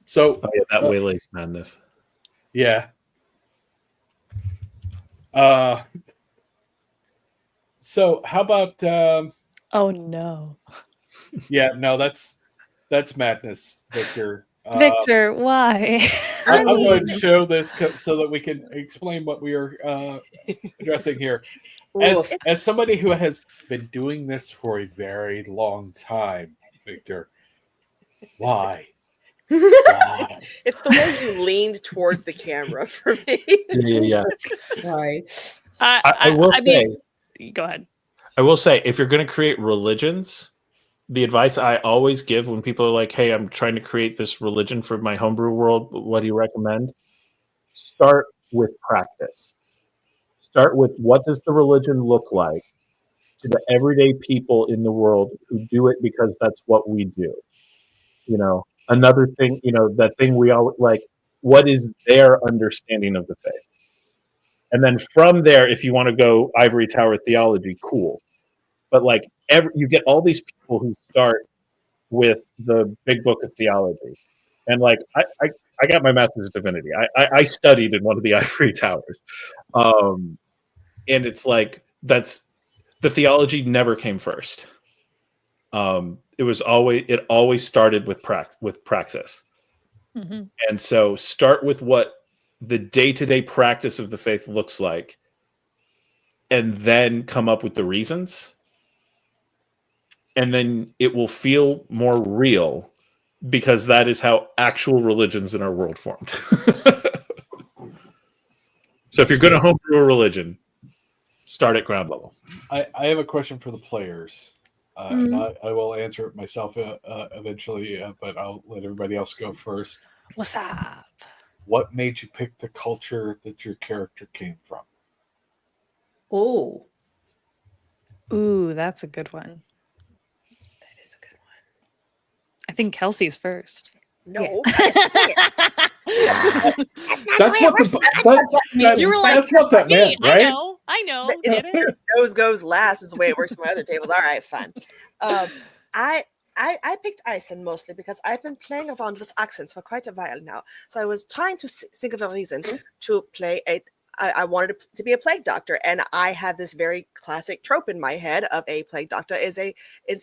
So Oh, yeah, that Waylace madness. yeah. So how about Oh no, yeah, no, that's madness, Victor. Victor, why? I'm going to show this so that we can explain what we are addressing here. Oof. As somebody who has been doing this for a very long time, Victor, why? Why? It's the way you leaned towards the camera for me. Yeah. Right. I will say, go ahead. I will say, if you're going to create religions, the advice I always give when people are like, "Hey, I'm trying to create this religion for my homebrew world. What do you recommend?" Start with practice. Start with what does the religion look like to the everyday people in the world who do it because that's what we do. Another thing, that thing we all like, what is their understanding of the faith? And then from there, if you want to go ivory tower theology, cool. But like you get all these people who start with the big book of theology. And like I got my master's of divinity. I studied in one of the ivory towers. And it's like that's the theology never came first. It always started with praxis. Mm-hmm. And so start with what the day-to-day practice of the faith looks like, and then come up with the reasons. And then it will feel more real because that is how actual religions in our world formed. So if you're going to homebrew a religion, start at ground level. I have a question for the players. And I will answer it myself eventually, but I'll let everybody else go first. What's up? What made you pick the culture that your character came from? Oh, Ooh, that's a good one. That is a good one. I think Kelsey's first. No. That's what that meant, right? I know. But Get it? Nose goes last is the way it works on my other tables. All right, fine. I picked Iceland mostly because I've been playing around with accents for quite a while now. So I was trying to think of a reason to play I wanted to be a plague doctor, and I had this very classic trope in my head of a plague doctor is an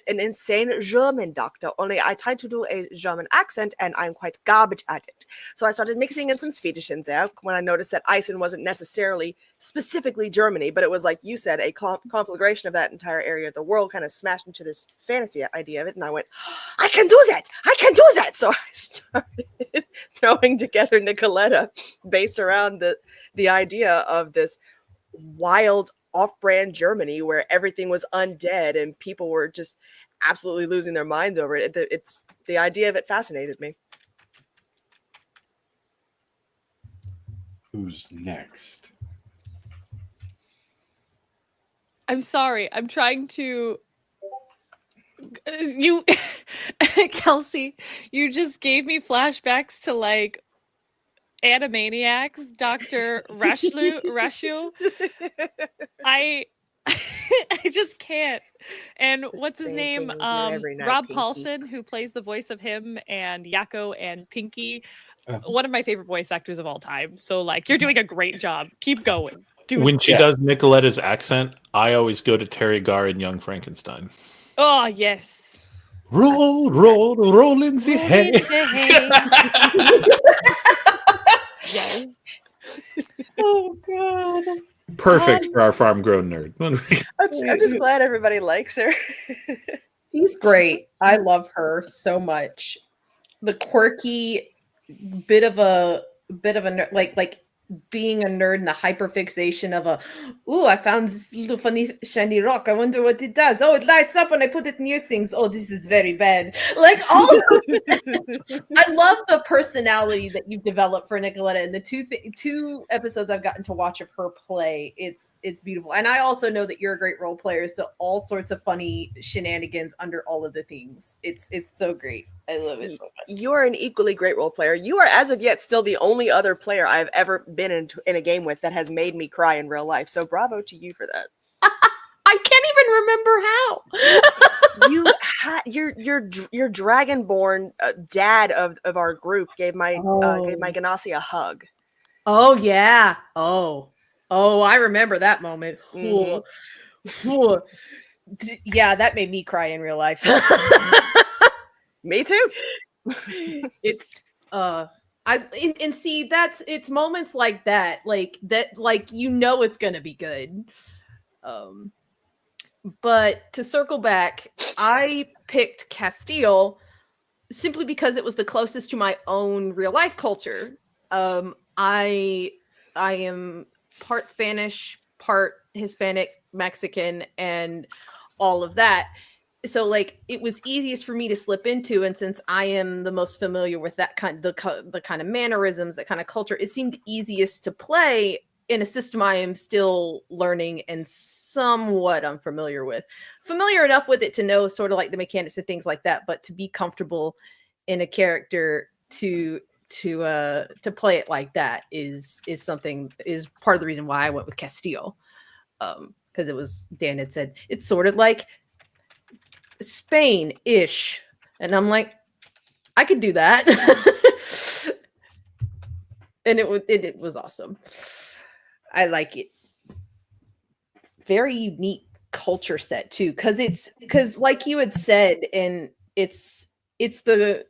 insane German doctor. Only I tried to do a German accent, and I'm quite garbage at it. So I started mixing in some Swedish in there when I noticed that Iceland wasn't necessarily specifically Germany, but it was like you said, a conflagration of that entire area of the world kind of smashed into this fantasy idea of it, and I went, I can do that! I can do that! So I started throwing together Nicoletta based around the idea of this wild off-brand Germany where everything was undead and people were just absolutely losing their minds over it. It's the idea of it fascinated me. Who's next? I'm sorry. I'm trying to. You, Kelsey, you just gave me flashbacks to like Animaniacs, Dr. Rashu. I I just can't. And what's his Same name? thing we do every night, Rob Pinky. Paulson, who plays the voice of him and Yakko and Pinky. Uh-huh. One of my favorite voice actors of all time. So like you're doing a great job. Keep going. When she Yeah. does Nicoletta's accent, I always go to Terry Garr and Young Frankenstein. Oh yes. Roll in the Roll hay. into hay. Yes. Oh god. Perfect for our farm grown nerd. I'm just glad everybody likes her. She's great. I love her so much. The quirky bit of a like being a nerd and the hyperfixation of I found this little funny shiny rock. I wonder what it does. Oh, it lights up when I put it near things. Oh, this is very bad. Like all of I love the personality that you've developed for Nicoletta and the two episodes I've gotten to watch of her play. It's beautiful. And I also know that you're a great role player, so all sorts of funny shenanigans under all of the things. It's so great. I love it so much. You are an equally great role player. You are, as of yet, still the only other player I've ever been in a game with that has made me cry in real life. So bravo to you for that. I can't even remember how. Your dragonborn dad of our group gave my Ganassi a hug. Oh yeah. Oh, I remember that moment. Mhm. Ooh. Yeah, that made me cry in real life. Me too. It's and see it's moments like that it's gonna be good. But to circle back, I picked Castile simply because it was the closest to my own real life culture. I am part Spanish, part Hispanic, Mexican, and all of that. So like it was easiest for me to slip into, and since I am the most familiar with that the kind of mannerisms, that kind of culture, it seemed easiest to play in a system I am still learning and somewhat unfamiliar with. Familiar enough with it to know sort of like the mechanics and things like that, but to be comfortable in a character to play it like that is part of the reason why I went with Castillo. Because it was, Dan had said it's sort of like Spain-ish, and I'm like, I could do that. And it was awesome. I like it. Very unique culture set too, because like you had said, and it's the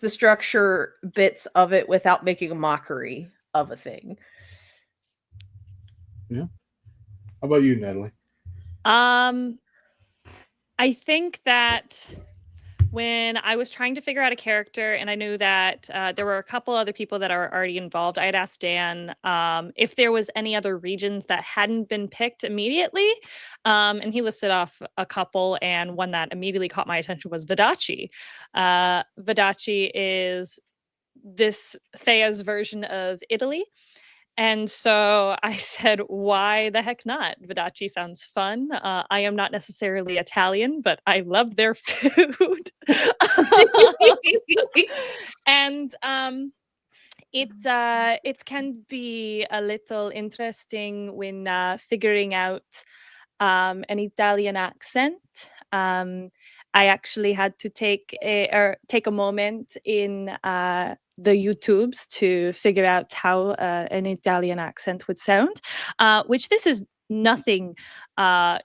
structure bits of it without making a mockery of a thing. Yeah. How about you, Natalie? I think that when I was trying to figure out a character, and I knew that there were a couple other people that are already involved, I had asked Dan if there was any other regions that hadn't been picked immediately. And he listed off a couple, and one that immediately caught my attention was Vadachi. Vadachi is this Thea's version of Italy. And so I said, why the heck not? Vadachi sounds fun. I am not necessarily Italian, but I love their food. And it can be a little interesting when figuring out an Italian accent. I actually had to take a moment in the YouTubes to figure out how an Italian accent would sound, which this is nothing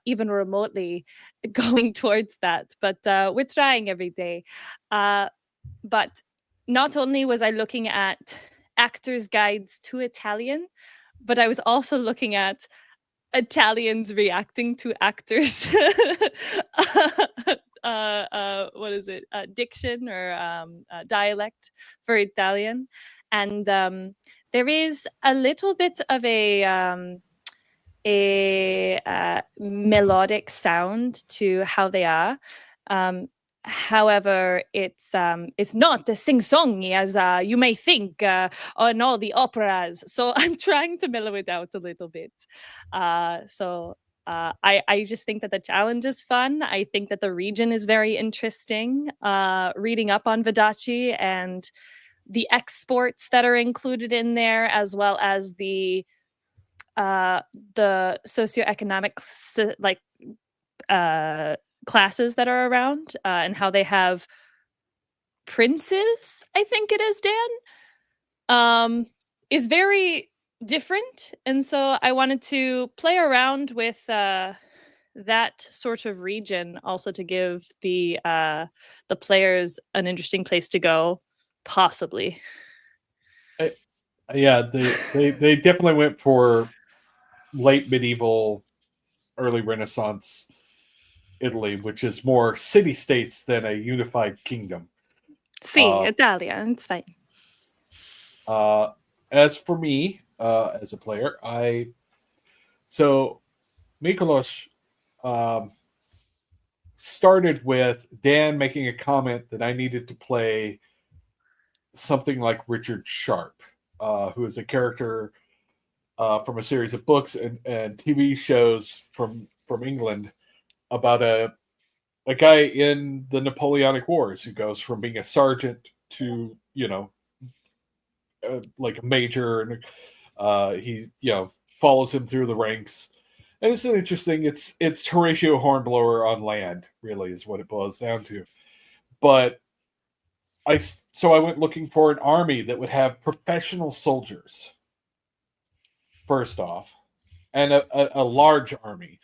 even remotely going towards that, but we're trying every day. But not only was I looking at actors' guides to Italian, but I was also looking at Italians reacting to actors. What is it? Diction or dialect for Italian, and there is a little bit of a melodic sound to how they are. However, it's not as sing-songy as you may think on all the operas. So I'm trying to mellow it out a little bit. I just think that the challenge is fun. I think that the region is very interesting. Reading up on Vadachi and exports that are included in there, as well as the socioeconomic classes that are around, and how they have princes, I think it is, Dan, is very different. And so I wanted to play around with that sort of region, also to give the players an interesting place to go, possibly. Yeah, they definitely went for late medieval, early Renaissance Italy, which is more city-states than a unified kingdom. Sì, Italia, it's fine. As for me, as a player, Mikolos started with Dan making a comment that I needed to play something like Richard Sharp, who is a character from a series of books and TV shows from England about a guy in the Napoleonic Wars who goes from being a sergeant to, like a major, and he follows him through the ranks. And it's interesting. It's Horatio Hornblower on land, really, is what it boils down to. But I went looking for an army that would have professional soldiers, first off, and a large army.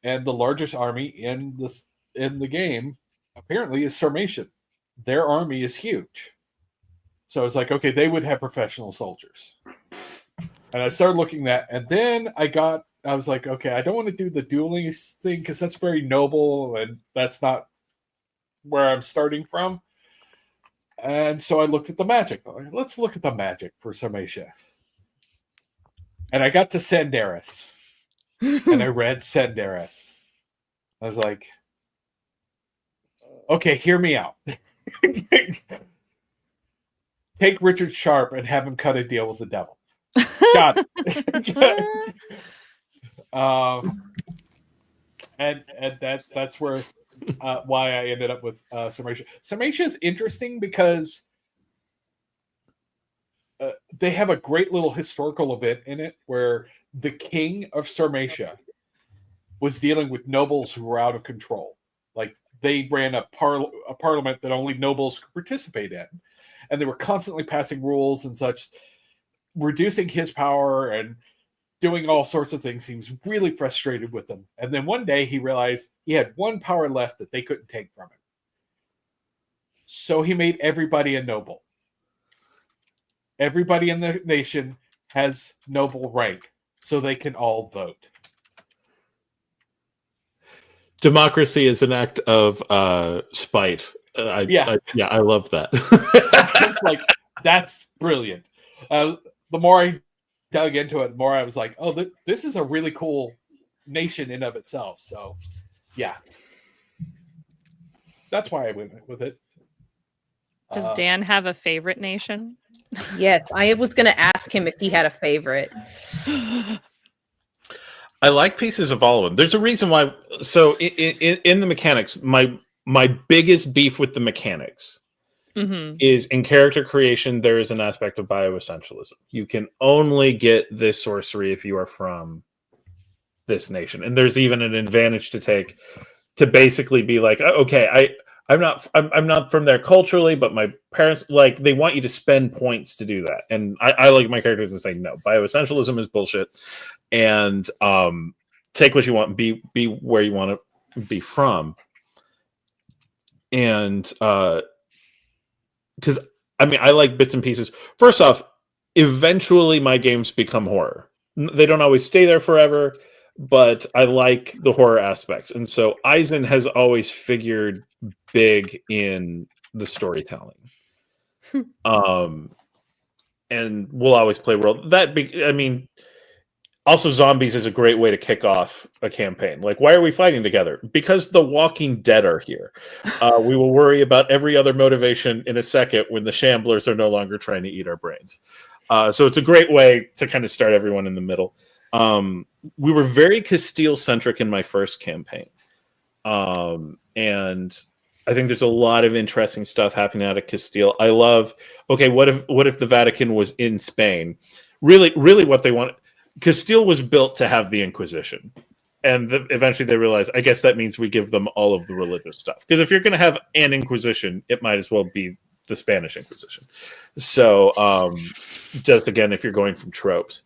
And the largest army in the game apparently is Sarmatian. Their army is huge. So I was like, okay, they would have professional soldiers. And I started looking at that, and then I was like, okay, I don't want to do the dueling thing because that's very noble, and that's not where I'm starting from. And so I looked at the magic. Let's look at the magic for Sarmatia. And I got to Sandaris. And I read Sandaris. I was like, okay, hear me out. Take Richard Sharp and have him cut a deal with the devil. Got it. And that's where why I ended up with Sarmatia. Sarmatia is interesting because they have a great little historical event in it where the king of Sarmatia was dealing with nobles who were out of control. Like, they ran a parliament that only nobles could participate in. And they were constantly passing rules and such, reducing his power and doing all sorts of things. He was really frustrated with them. And then one day he realized he had one power left that they couldn't take from him. So he made everybody a noble. Everybody in the nation has noble rank, so they can all vote. Democracy is an act of spite. I love that. It's like, that's brilliant. The more I dug into it, the more I was like, oh, this is a really cool nation in of itself. So, yeah. That's why I went with it. Does Dan have a favorite nation? Yes, I was going to ask him if he had a favorite. I like pieces of all of them. There's a reason why. So in the mechanics, my biggest beef with the mechanics is in character creation. There is an aspect of bioessentialism. You can only get this sorcery if you are from this nation, and there's even an advantage to take to basically be like, okay, I'm not from there culturally, but my parents, like, they want you to spend points to do that. And I like my characters to say, no, bioessentialism is bullshit. And take what you want and be where you want to be from. And because I like bits and pieces. First off, eventually my games become horror. They don't always stay there forever, but I like the horror aspects. And so Eisen has always figured big in the storytelling. And we'll always play world. Also, zombies is a great way to kick off a campaign. Like, why are we fighting together? Because the Walking Dead are here. We will worry about every other motivation in a second when the Shamblers are no longer trying to eat our brains. So it's a great way to kind of start everyone in the middle. We were very Castile-centric in my first campaign. And I think there's a lot of interesting stuff happening out of Castile. I love. Okay, what if the Vatican was in Spain? Really, what they want. Castile was built to have the Inquisition, and eventually they realized, I guess that means we give them all of the religious stuff. Because if you're going to have an Inquisition, it might as well be the Spanish Inquisition. So, just again, if you're going from tropes.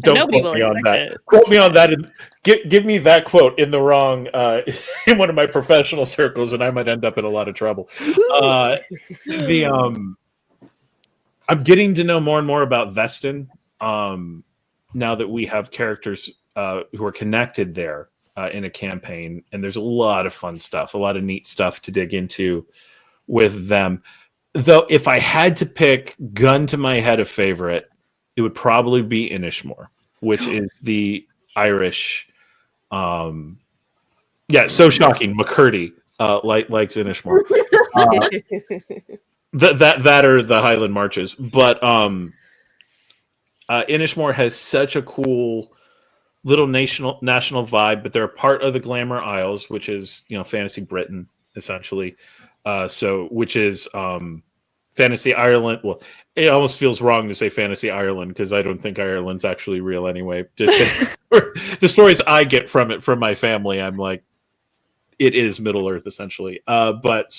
Don't quote me on that. Quote me on that. And give me that quote in the wrong in one of my professional circles, and I might end up in a lot of trouble. I'm getting to know more and more about Vestin now that we have characters who are connected there in a campaign, and there's a lot of fun stuff, a lot of neat stuff to dig into with them. Though, if I had to pick, gun to my head, a favorite, it would probably be Inishmore, which is the Irish. So shocking. McCurdy likes Inishmore. That are the Highland Marches, but Inishmore has such a cool little national vibe. But they're a part of the Glamour Isles, which is fantasy Britain essentially. Which is Fantasy Ireland. Well, it almost feels wrong to say Fantasy Ireland because I don't think Ireland's actually real anyway. Just the stories I get from it from my family, I'm like, it is Middle Earth essentially. You have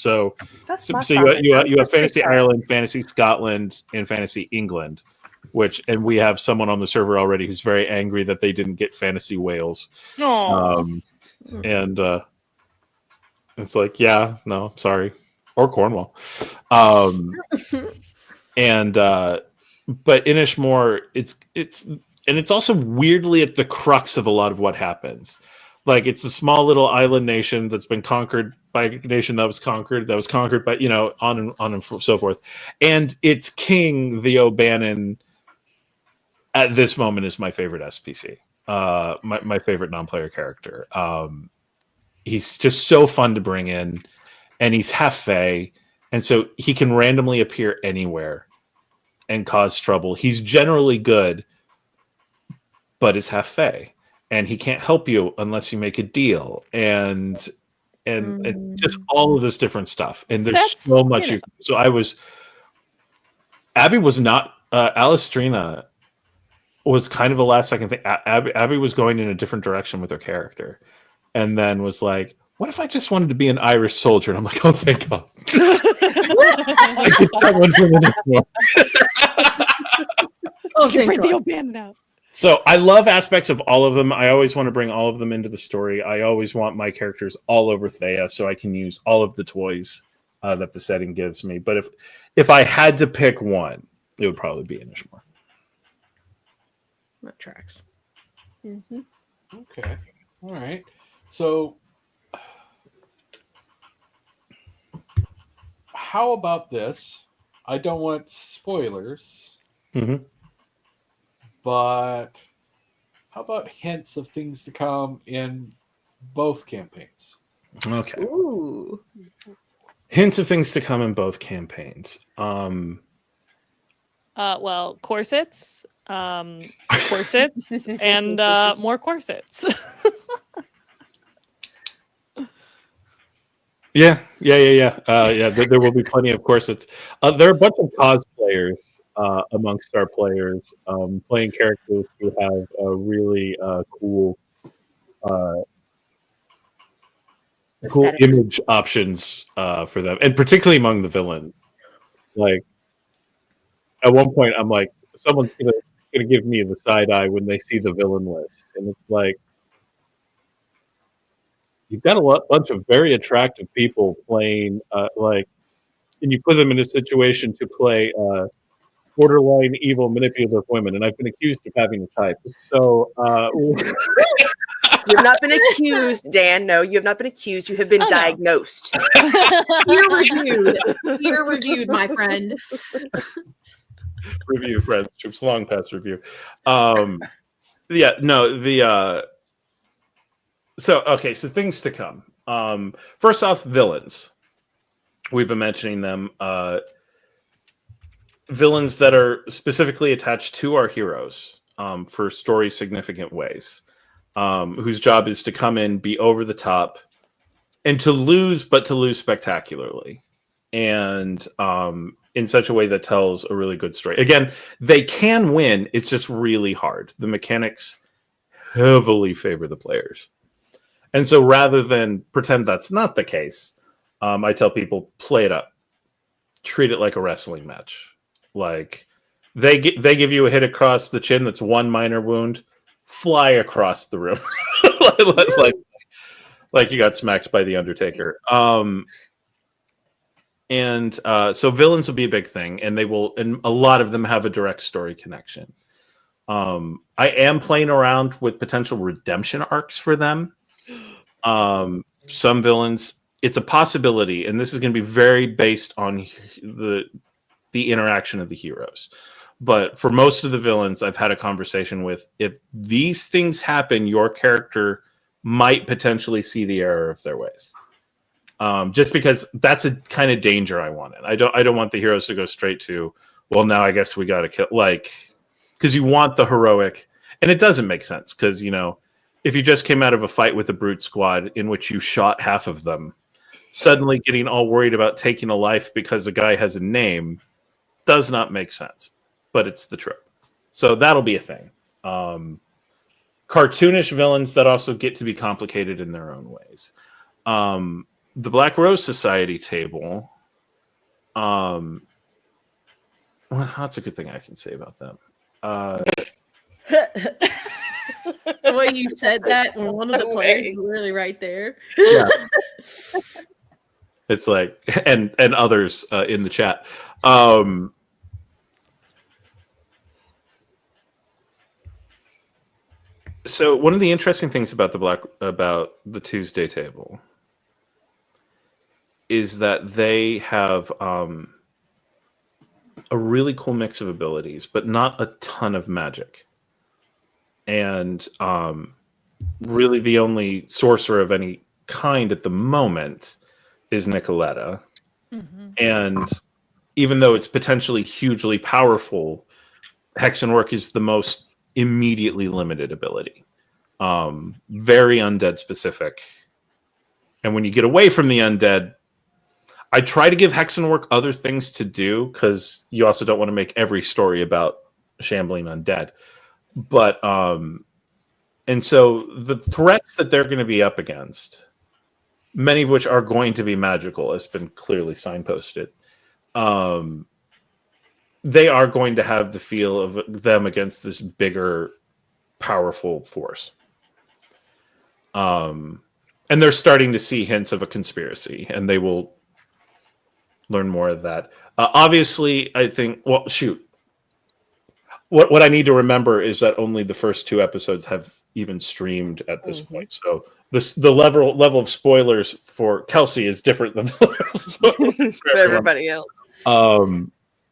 Fantasy Ireland, Fantasy Scotland, and Fantasy England, and we have someone on the server already who's very angry that they didn't get Fantasy Wales. It's like, yeah, no, sorry. Or Cornwall. But Inishmore, it's also weirdly at the crux of a lot of what happens. Like, it's a small little island nation that's been conquered by a nation that was conquered by, on and so forth. And its king, the O'Bannon, at this moment is my favorite SPC. My favorite non-player character. He's just so fun to bring in. And he's half Fae, and so he can randomly appear anywhere and cause trouble. He's generally good, but is half Fae, and he can't help you unless you make a deal, and just all of this different stuff. And there's so much. Abby was not. Alistrina was kind of a last second thing. Abby was going in a different direction with her character, and then was like, what if I just wanted to be an Irish soldier? And I'm like, oh, thank God. I get someone from Inishmore. Bring the O'Bannon out. So I love aspects of all of them. I always want to bring all of them into the story. I always want my characters all over Thea so I can use all of the toys that the setting gives me. But if I had to pick one, it would probably be Inishmore. That tracks. Mm-hmm. Okay. All right. So how about this? I don't want spoilers, but how about hints of things to come in both campaigns? Okay. Ooh. Hints of things to come in both campaigns. Well, corsets, and more corsets. Yeah. There will be plenty of corsets. There are a bunch of cosplayers amongst our players, playing characters who have really cool image options for them, and particularly among the villains. Like, at one point, I'm like, someone's gonna give me the side eye when they see the villain list, and it's like, you've got a bunch of very attractive people playing, and you put them in a situation to play borderline evil, manipulative women, and I've been accused of having a type. So, you've not been accused, Dan. No, you have not been accused. You have been diagnosed. Peer reviewed, my friend. Review, friends. Troops long past review. So things to come. First off, villains. We've been mentioning them. Villains that are specifically attached to our heroes for story significant ways, whose job is to come in, be over the top, to lose, but to lose spectacularly, and in such a way that tells a really good story. Again, they can win. It's just really hard. The mechanics heavily favor the players. And so rather than pretend that's not the case, I tell people, play it up. Treat it like a wrestling match. Like, they give you a hit across the chin that's one minor wound, fly across the room. like you got smacked by the Undertaker. So villains will be a big thing, and a lot of them have a direct story connection. I am playing around with potential redemption arcs for them. Some villains, it's a possibility, and this is going to be very based on the interaction of the heroes. But for most of the villains I've had a conversation with, if these things happen, your character might potentially see the error of their ways. Just because that's a kind of danger I want in. I don't want the heroes to go straight to, well, now I guess we got to kill, because you want the heroic, and it doesn't make sense because, if you just came out of a fight with a brute squad in which you shot half of them, suddenly getting all worried about taking a life because a guy has a name does not make sense, but it's the trope. So that'll be a thing. Cartoonish villains that also get to be complicated in their own ways. The Black Rose Society table, well, that's a good thing I can say about them. The way you said that when one of the players is literally right there. Yeah. It's like, and others in the chat. So one of the interesting things about the Tuesday table is that they have a really cool mix of abilities, but not a ton of magic. And really the only sorcerer of any kind at the moment is Nicoletta. Mm-hmm. And even though it's potentially hugely powerful, Hexenwork is the most immediately limited ability. Very undead specific. And when you get away from the undead, I try to give Hexenwork other things to do, because you also don't want to make every story about shambling undead. But and so the threats that they're going to be up against, many of which are going to be magical, has been clearly signposted. They are going to have the feel of them against this bigger, powerful force. And they're starting to see hints of a conspiracy, and they will learn more of that. Obviously, I think, well, shoot. What I need to remember is that only the first 2 episodes have even streamed at this point. So the level of spoilers for Kelsey is different than the level of spoilers for everybody else.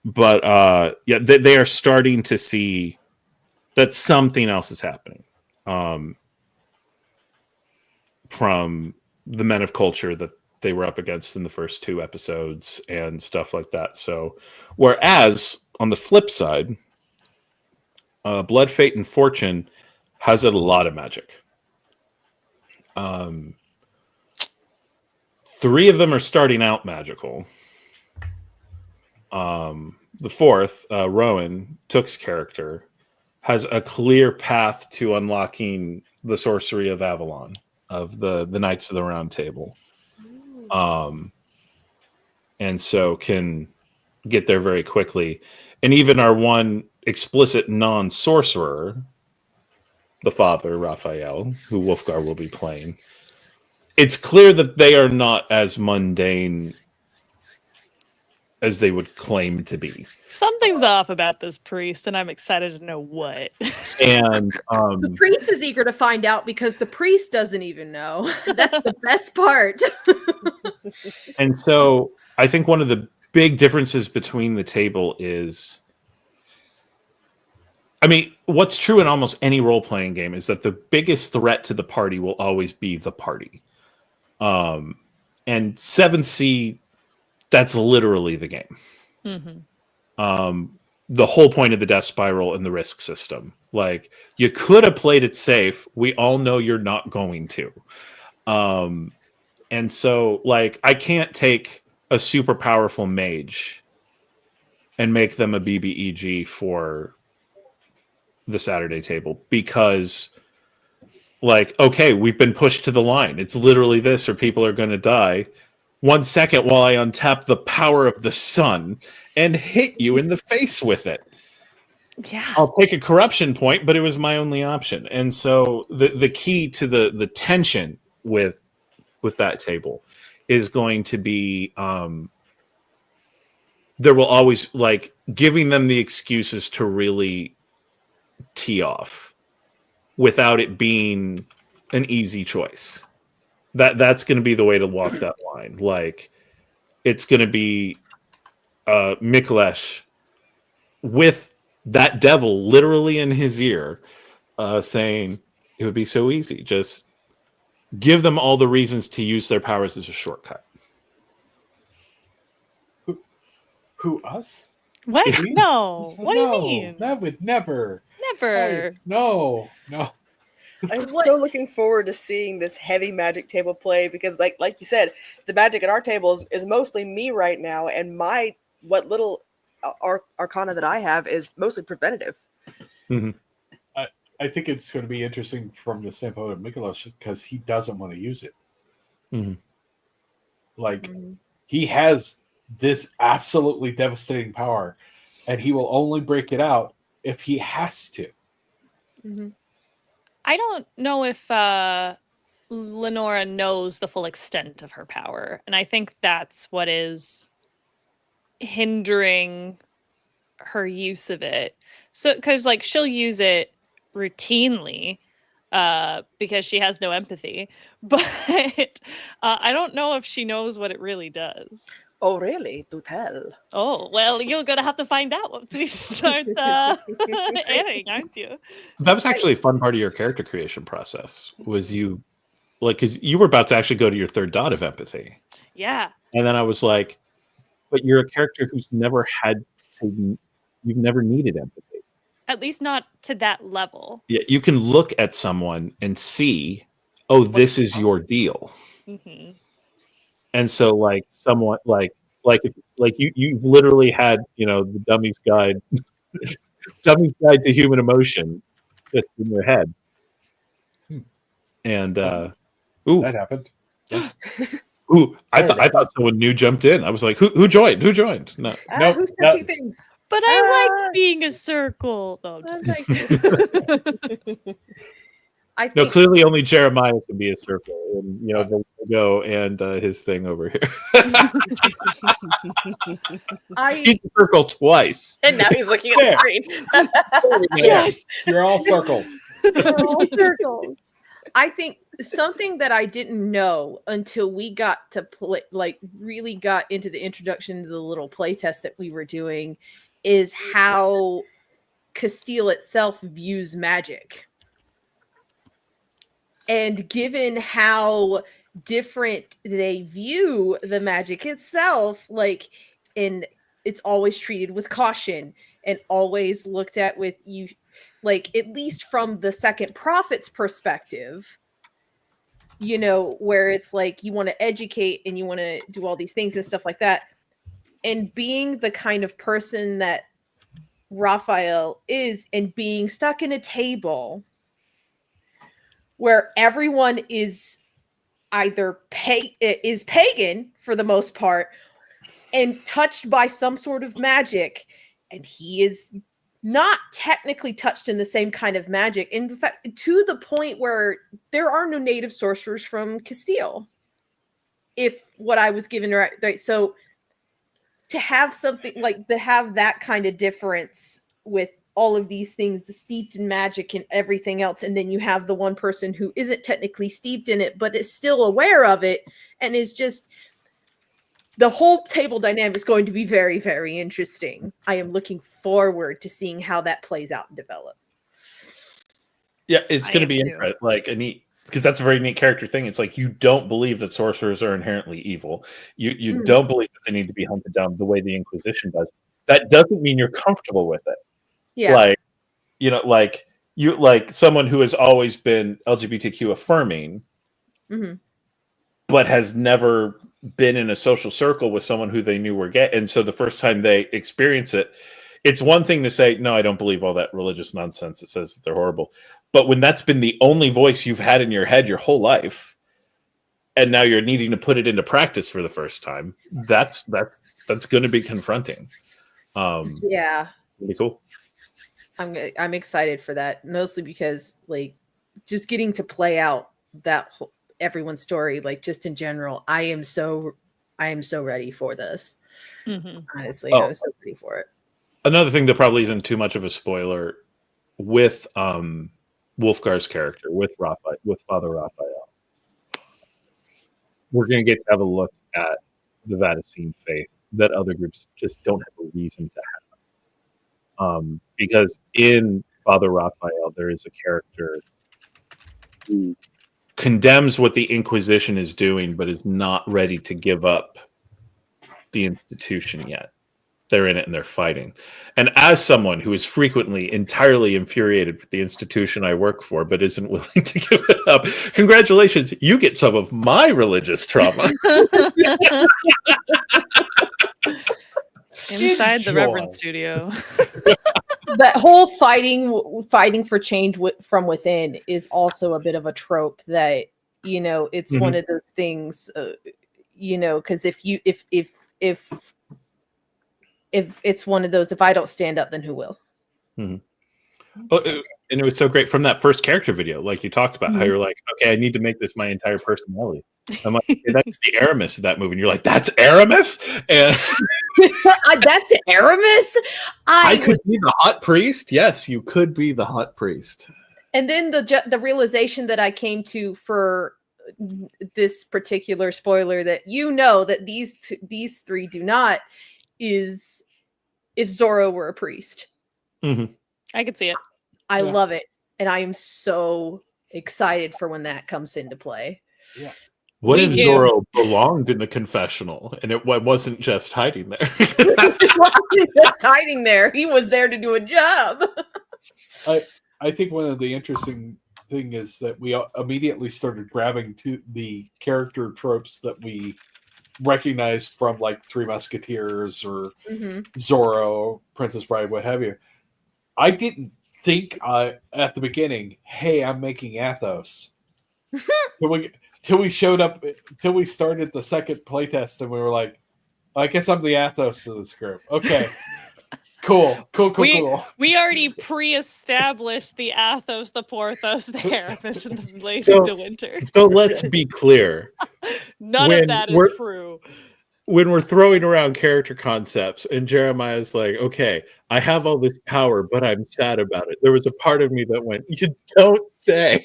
But they are starting to see that something else is happening from the men of culture that they were up against in the first 2 episodes and stuff like that. So, whereas on the flip side, Blood, Fate, and Fortune has a lot of magic. 3 of them are starting out magical. The 4th, Rowan, Took's character, has a clear path to unlocking the sorcery of Avalon, of the Knights of the Round Table. And so can get there very quickly. And even our one explicit non-sorcerer, the father, Raphael, who Wolfgar will be playing, it's clear that they are not as mundane as they would claim to be. Something's off about this priest, and I'm excited to know what. And the priest is eager to find out, because the priest doesn't even know. That's the best part. And so I think one of the big differences between the table is, I mean, what's true in almost any role-playing game is that the biggest threat to the party will always be the party. And 7th Sea, that's literally the game. Mm-hmm. The whole point of the death spiral and the risk system. Like, you could have played it safe. We all know you're not going to. And so, like, I can't take a super powerful mage and make them a BBEG for the Saturday table because, like, okay, we've been pushed to the line. It's literally this or people are going to die. 1 second while I untap the power of the sun and hit you in the face with it. Yeah. I'll take a corruption point, but it was my only option. And so the key to the tension with that table is going to be there will always, like, giving them the excuses to really tee off without it being an easy choice. That's going to be the way to walk that line. Like, it's going to be Miklesh with that devil literally in his ear saying it would be so easy. Just give them all the reasons to use their powers as a shortcut. Who, us? What? We? No. What do you No, mean? That would never. Never. Guys, no. I'm so looking forward to seeing this heavy magic table play because, like you said, the magic at our table is mostly me right now, and what little arcana that I have is mostly preventative. Mm-hmm. I think it's going to be interesting from the standpoint of Miklos because he doesn't want to use it. Mm-hmm. Like, he has this absolutely devastating power, and he will only break it out if he has to. Mm-hmm. I don't know if Lenora knows the full extent of her power. And I think that's what is hindering her use of it. So, because, like, she'll use it routinely because she has no empathy. But I don't know if she knows what it really does. Oh, really? Do tell. Oh, well, you're going to have to find out once we start airing, aren't you? That was actually a fun part of your character creation process. Was you, like, because you were about to actually go to your third dot of empathy. Yeah. And then I was like, but you're a character who's never had to, you've never needed empathy. At least not to that level. Yeah, you can look at someone and see, oh, this is your deal. Mm-hmm. And so, like, somewhat like you've literally had, the Dummy's Guide to Human Emotion just in your head. And That happened. Yes. ooh, I Sorry, thought someone new jumped in. I was like, who joined? Who joined? No. Nope, Who's no. touching things? But I like being a circle. No, I'm just kidding. I No, think clearly only Jeremiah can be a circle, and the logo and his thing over here. He's a circle twice. And now he's looking at the There. screen. Yes, you're all circles. we're all circles. I think something that I didn't know until we got to play, like, really got into the introduction to the little playtest that we were doing, is how Castile itself views magic. And given how different they view the magic itself, like, and it's always treated with caution and always looked at with you, like, at least from the Second Prophet's perspective, where it's like you want to educate and you want to do all these things and stuff like that. And being the kind of person that Raphael is, and being stuck in a table where everyone is either is pagan for the most part and touched by some sort of magic, and he is not technically touched in the same kind of magic. In fact, to the point where there are no native sorcerers from Castile. If what I was given right, so to have something like to have that kind of difference with all of these things steeped in magic and everything else, and then you have the one person who isn't technically steeped in it but is still aware of it, and is just, the whole table dynamic is going to be very, very interesting. I am looking forward to seeing how that plays out and develops. Yeah, it's I going to am be too. like a neat, because that's a very neat character thing. It's like, you don't believe that sorcerers are inherently evil. You don't believe that they need to be hunted down the way the Inquisition does. That doesn't mean you're comfortable with it. Yeah. Like someone who has always been LGBTQ affirming, Mm-hmm. but has never been in a social circle with someone who they knew were gay. And so the first time they experience it, it's one thing to say, no, I don't believe all that religious nonsense that says that they're horrible. But when that's been the only voice you've had in your head your whole life, and now you're needing to put it into practice for the first time, that's going to be confronting. Yeah. Really cool. I'm excited for that, mostly because like just getting to play out that whole, everyone's story, like just in general, I am so ready for this. Honestly, I was so ready for it. Another thing that probably isn't too much of a spoiler with Wolfgar's character, with Father Raphael, we're going to get to have a look at the Vaticine faith that other groups just don't have a reason to have. Because in Father Raphael, there is a character who condemns what the Inquisition is doing, but is not ready to give up the institution yet. They're in it and they're fighting. And as someone who is frequently entirely infuriated with the institution I work for, but isn't willing to give it up, congratulations, you get some of my religious trauma. Inside the Reverend Studio. That whole fighting for change from within is also a bit of a trope that, you know, it's one of those things, you know, because if it's one of those, if I don't stand up, then who will? Oh, and it was so great from that first character video, like you talked about, how you're like, okay, I need to make this my entire personality. I'm like, hey, that's the Aramis of that movie. And you're like, that's Aramis? And that's Aramis? I could be the hot priest? Yes, you could be the hot priest. And then the realization that I came to for this particular spoiler, that you know that these three do not, is if Zorro were a priest. I could see it. I love it. And I am so excited for when that comes into play. Yeah. What if Zorro belonged in the confessional and it wasn't just hiding there? He wasn't just hiding there. He was there to do a job. I think one of the interesting thing is that we immediately started grabbing to the character tropes that we recognized from like Three Musketeers or Zorro, Princess Bride, what have you. I didn't think at the beginning, hey, I'm making Athos. Till we showed up, till we started the second playtest, and we were like, I guess I'm the Athos of this group. Okay. Cool. We already pre-established the Athos, the Porthos, the Aramis, and the Lady of Winter. So let's be clear. None of that is true. When we're throwing around character concepts, and Jeremiah's like, okay, I have all this power, but I'm sad about it. There was a part of me that went, you don't say.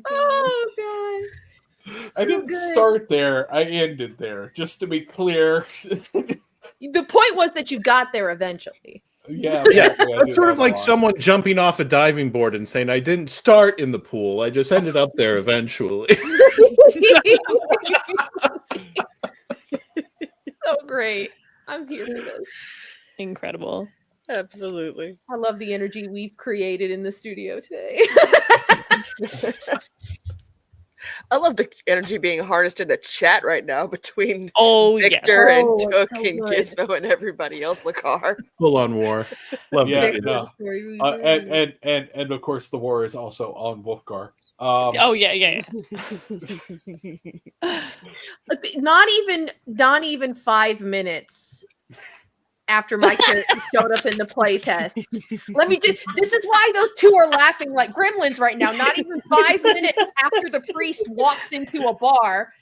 Oh, God. I didn't start there. I ended there, just to be clear. The point was that you got there eventually. Yeah. That's sort of like someone jumping off a diving board and saying, I didn't start in the pool. I just ended up there eventually. So great. I'm here for this. Incredible. Absolutely. I love the energy we've created in the studio today. I love the energy being harnessed in the chat right now between Victor and Took and Gizmo and everybody else in the car. Full on war. Love to see that. And of course the war is also on Wolfgar. Yeah. Not even 5 minutes after my character showed up in the playtest. This is why those two are laughing like gremlins right now. Not even 5 minutes after the priest walks into a bar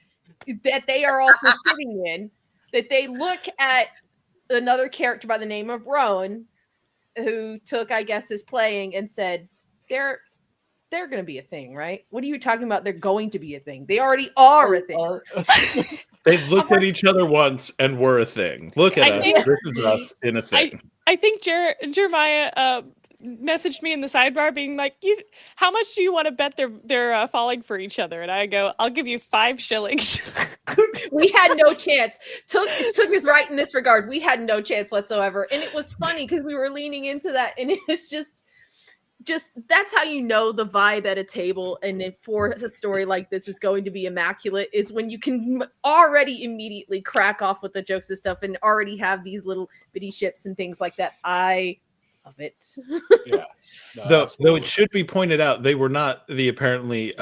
that they are also sitting in, that they look at another character by the name of Rowan, who Took, I guess, is playing, and said, they're going to be a thing, right? What are you talking about? They're going to be a thing. They already are a thing. They've looked at each other once and were a thing. Look at us. This is us in a thing. I think Jeremiah messaged me in the sidebar being like, how much do you want to bet they're falling for each other? And I go, I'll give you 5 shillings. We had no chance. Took is right in this regard. We had no chance whatsoever. And it was funny because we were leaning into that. And it was just just that's how you know the vibe at a table, and then for a story like this is going to be immaculate, is when you can already immediately crack off with the jokes and stuff, and already have these little bitty ships and things like that. I love it. Yeah. No, Though absolutely. it should be pointed out, they were not the apparently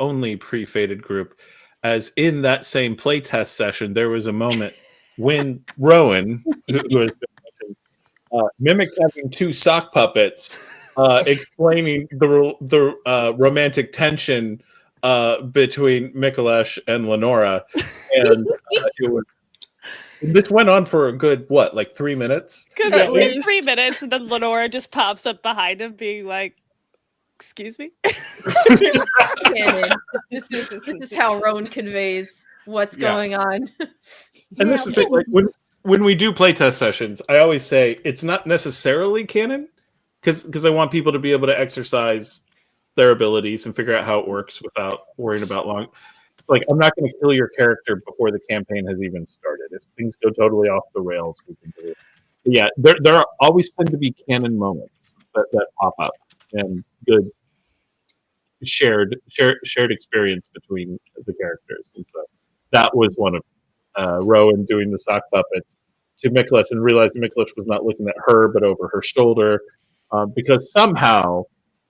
only pre-fated group, as in that same playtest session, there was a moment when Rowan, who has been mimicked having two sock puppets, explaining the romantic tension between Mikulesh and Lenora, and this went on for a good like 3 minutes. Good, At like least. 3 minutes, and then Lenora just pops up behind him, being like, "Excuse me." Canon. This is how Rowan conveys what's going on. And this is the thing, like when we do playtest sessions, I always say it's not necessarily canon, because I want people to be able to exercise their abilities and figure out how it works without worrying about long. It's like, I'm not going to kill your character before the campaign has even started. If things go totally off the rails, we can do it. But yeah, there are always tend to be canon moments that pop up, and good shared experience between the characters. And so that was one of Rowan doing the sock puppets to Mikulesh and realizing Mikulesh was not looking at her but over her shoulder, because somehow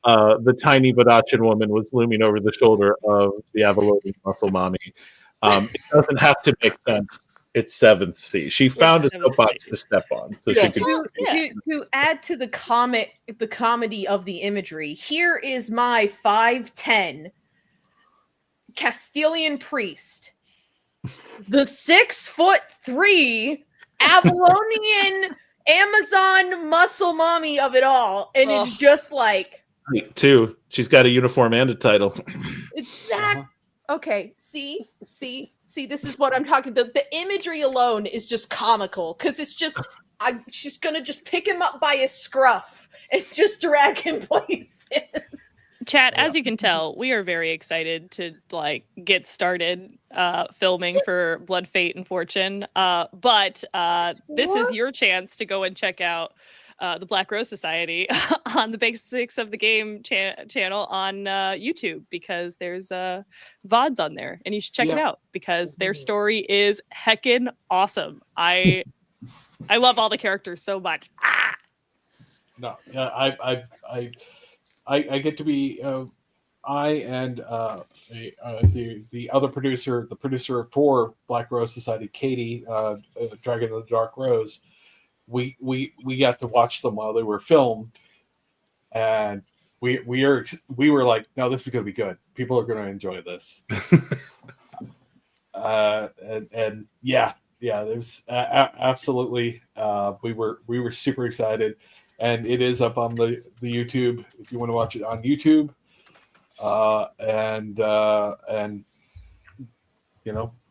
the tiny Vodachan woman was looming over the shoulder of the Avalonian muscle mommy. It doesn't have to make sense. It's 7th sea. She found a soapbox to step on, so she could. To add to the comedy of the imagery, here is my 5'10" Castilian priest, the 6'3" Avalonian Amazon muscle mommy of it all, and it's just like too. She's got a uniform and a title. Exactly. Okay, see, this is what I'm talking about. The imagery alone is just comical, because it's just, she's gonna just pick him up by his scruff and just drag him places. Chat, as you can tell, we are very excited to get started filming for Blood, Fate, and Fortune. But this is your chance to go and check out the Black Rose Society on the Basics of the Game channel on YouTube, because there's VODs on there, and you should check it out, because their story is heckin' awesome. I love all the characters so much. No, I get to be I and the other producer, the producer for Black Rose Society, Katie, Dragon of the Dark Rose. We got to watch them while they were filmed, and we were like, no, this is going to be good. People are going to enjoy this. and yeah, there's absolutely. We were super excited, and it is up on the YouTube if you want to watch it on YouTube. And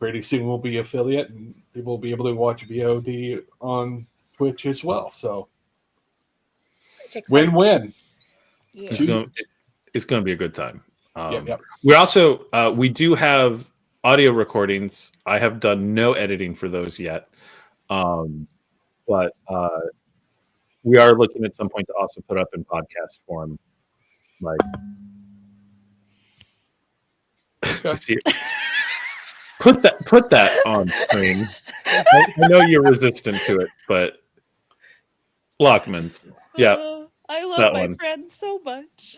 pretty soon we'll be affiliate, and people will be able to watch VOD on Twitch as well. So win-win. Yeah. It's going to be a good time. Yep. We also we do have audio recordings. I have done no editing for those yet, but we are looking at some point to also put up in podcast form. Like, see, put that on screen. I know you're resistant to it, but Lockman's, yeah. I love that my one. friend so much.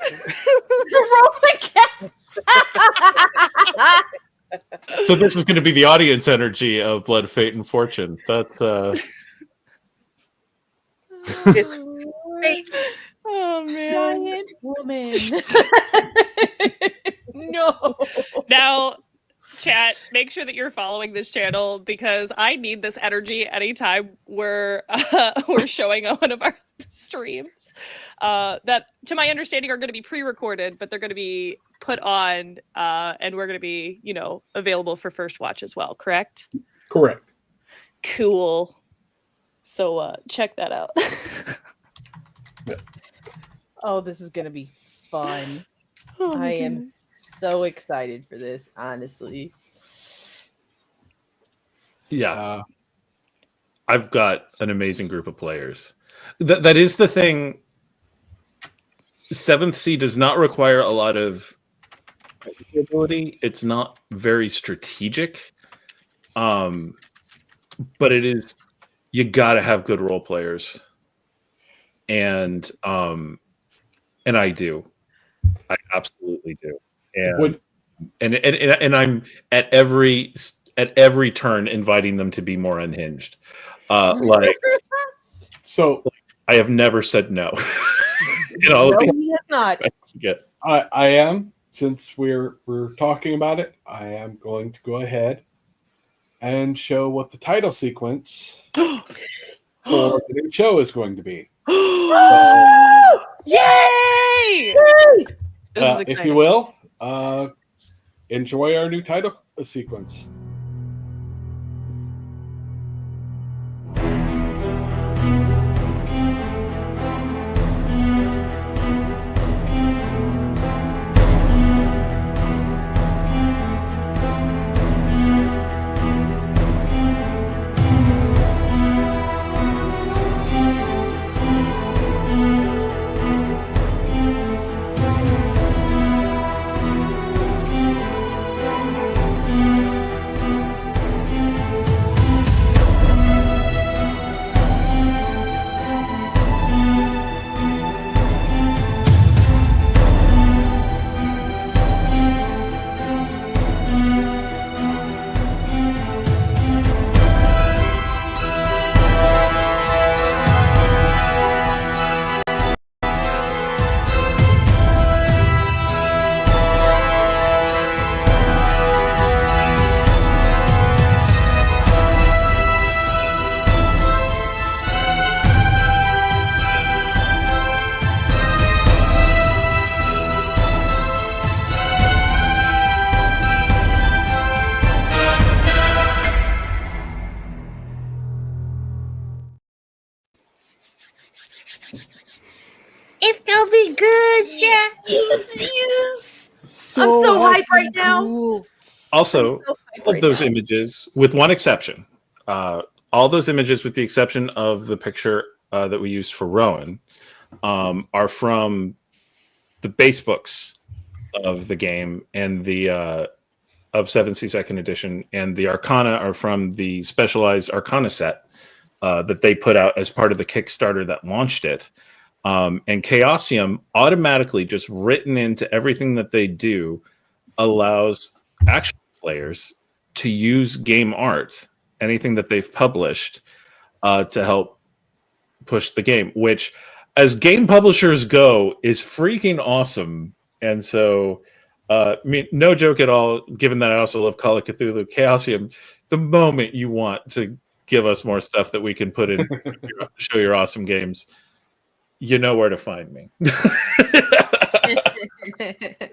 So this is going to be the audience energy of Blood, Fate, and Fortune. That's It's fate. Oh man. Giant woman. No. Now, chat, make sure that you're following this channel, because I need this energy anytime we're showing on one of our streams. That, to my understanding, are going to be pre-recorded, but they're going to be put on, and we're going to be, available for first watch as well. Correct? Correct. Cool. So check that out. Oh, this is gonna be fun. Oh, my I am goodness. so excited for this, honestly. yeah. I've got an amazing group of players. That is the thing. Seventh Sea does not require a lot of ability. It's not very strategic. But it is, you gotta have good role players. And I do. I absolutely do. And I'm at every turn inviting them to be more unhinged. So I have never said no. No, we have not. I am, since we're talking about it, I am going to go ahead and show what the title sequence for the new show is going to be. Yay! This is If exciting. you will, enjoy our new title sequence. It's gonna be good, Chef. Yes. I'm so hyped right now. Also, I'm so hyped all right those now. images, with one exception, all those images, with the exception of the picture that we used for Rowan, are from the base books of the game and the of 7th Sea Second Edition, and the Arcana are from the specialized Arcana set that they put out as part of the Kickstarter that launched it. And Chaosium automatically, just written into everything that they do, allows actual players to use game art, anything that they've published, to help push the game, which, as game publishers go, is freaking awesome. And so, I mean, no joke at all, given that I also love Call of Cthulhu, Chaosium, the moment you want to give us more stuff that we can put in, show your awesome games, you know where to find me.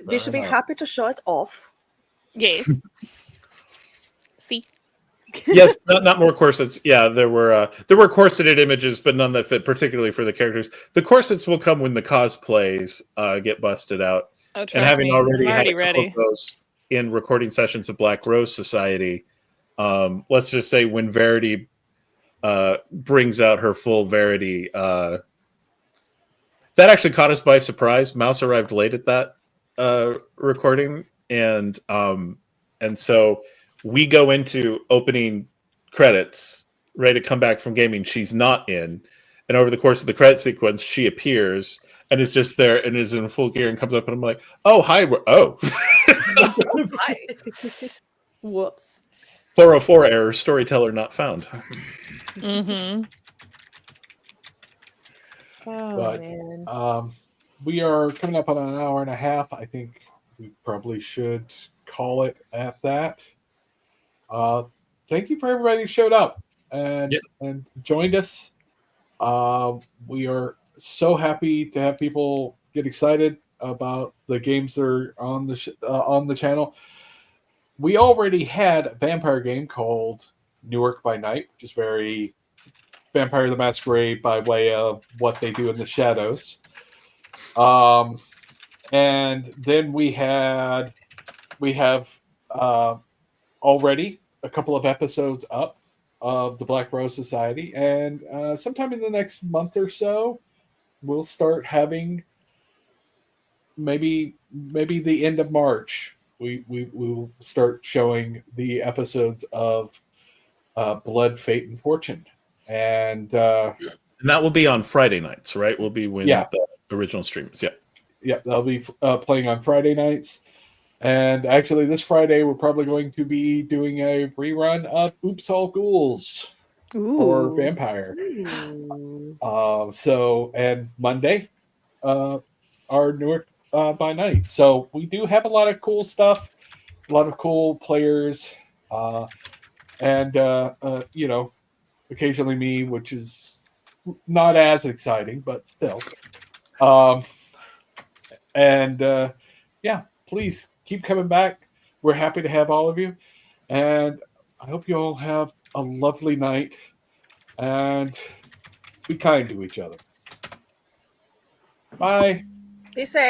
You should be happy to show it off. Yes. See. Yes, not more corsets. Yeah, there were corseted images, but none that fit particularly for the characters. The corsets will come when the cosplays get busted out. Oh, trust And having me. already I'm had already a couple ready. of those in recording sessions of Black Rose Society, let's just say when Verity brings out her full Verity, that actually caught us by surprise. Mouse arrived late at that recording, and so we go into opening credits, ready to come back from gaming. She's not in, and over the course of the credit sequence, she appears and is just there and is in full gear and comes up, and I'm like, "Oh, hi! Oh, Whoops. 404 error, storyteller not found." Mm-hmm. Oh But, man. we are coming up on an hour and a half. I think we probably should call it at that. Thank you for everybody who showed up and joined us. We are so happy to have people get excited about the games that are on the channel. We already had a vampire game called Newark by Night, which is very Vampire the Masquerade by way of what they do in the shadows. And then we have already a couple of episodes up of the Black Rose Society, and sometime in the next month or so, we'll start having maybe the end of March, we will start showing the episodes of Blood, Fate, and Fortune, and And that will be on Friday nights, right? Will be when Yeah. the original streams. Yeah. yeah, they'll be playing on Friday nights. And actually, this Friday we're probably going to be doing a rerun of Oops All Ghouls or Ooh. Vampire. Ooh. So and Monday, our Newark by night. So we do have a lot of cool stuff, a lot of cool players, and you know, occasionally me, which is not as exciting, but still. And yeah, please keep coming back. We're happy to have all of you, and I hope you all have a lovely night and be kind to each other. Bye. Be safe.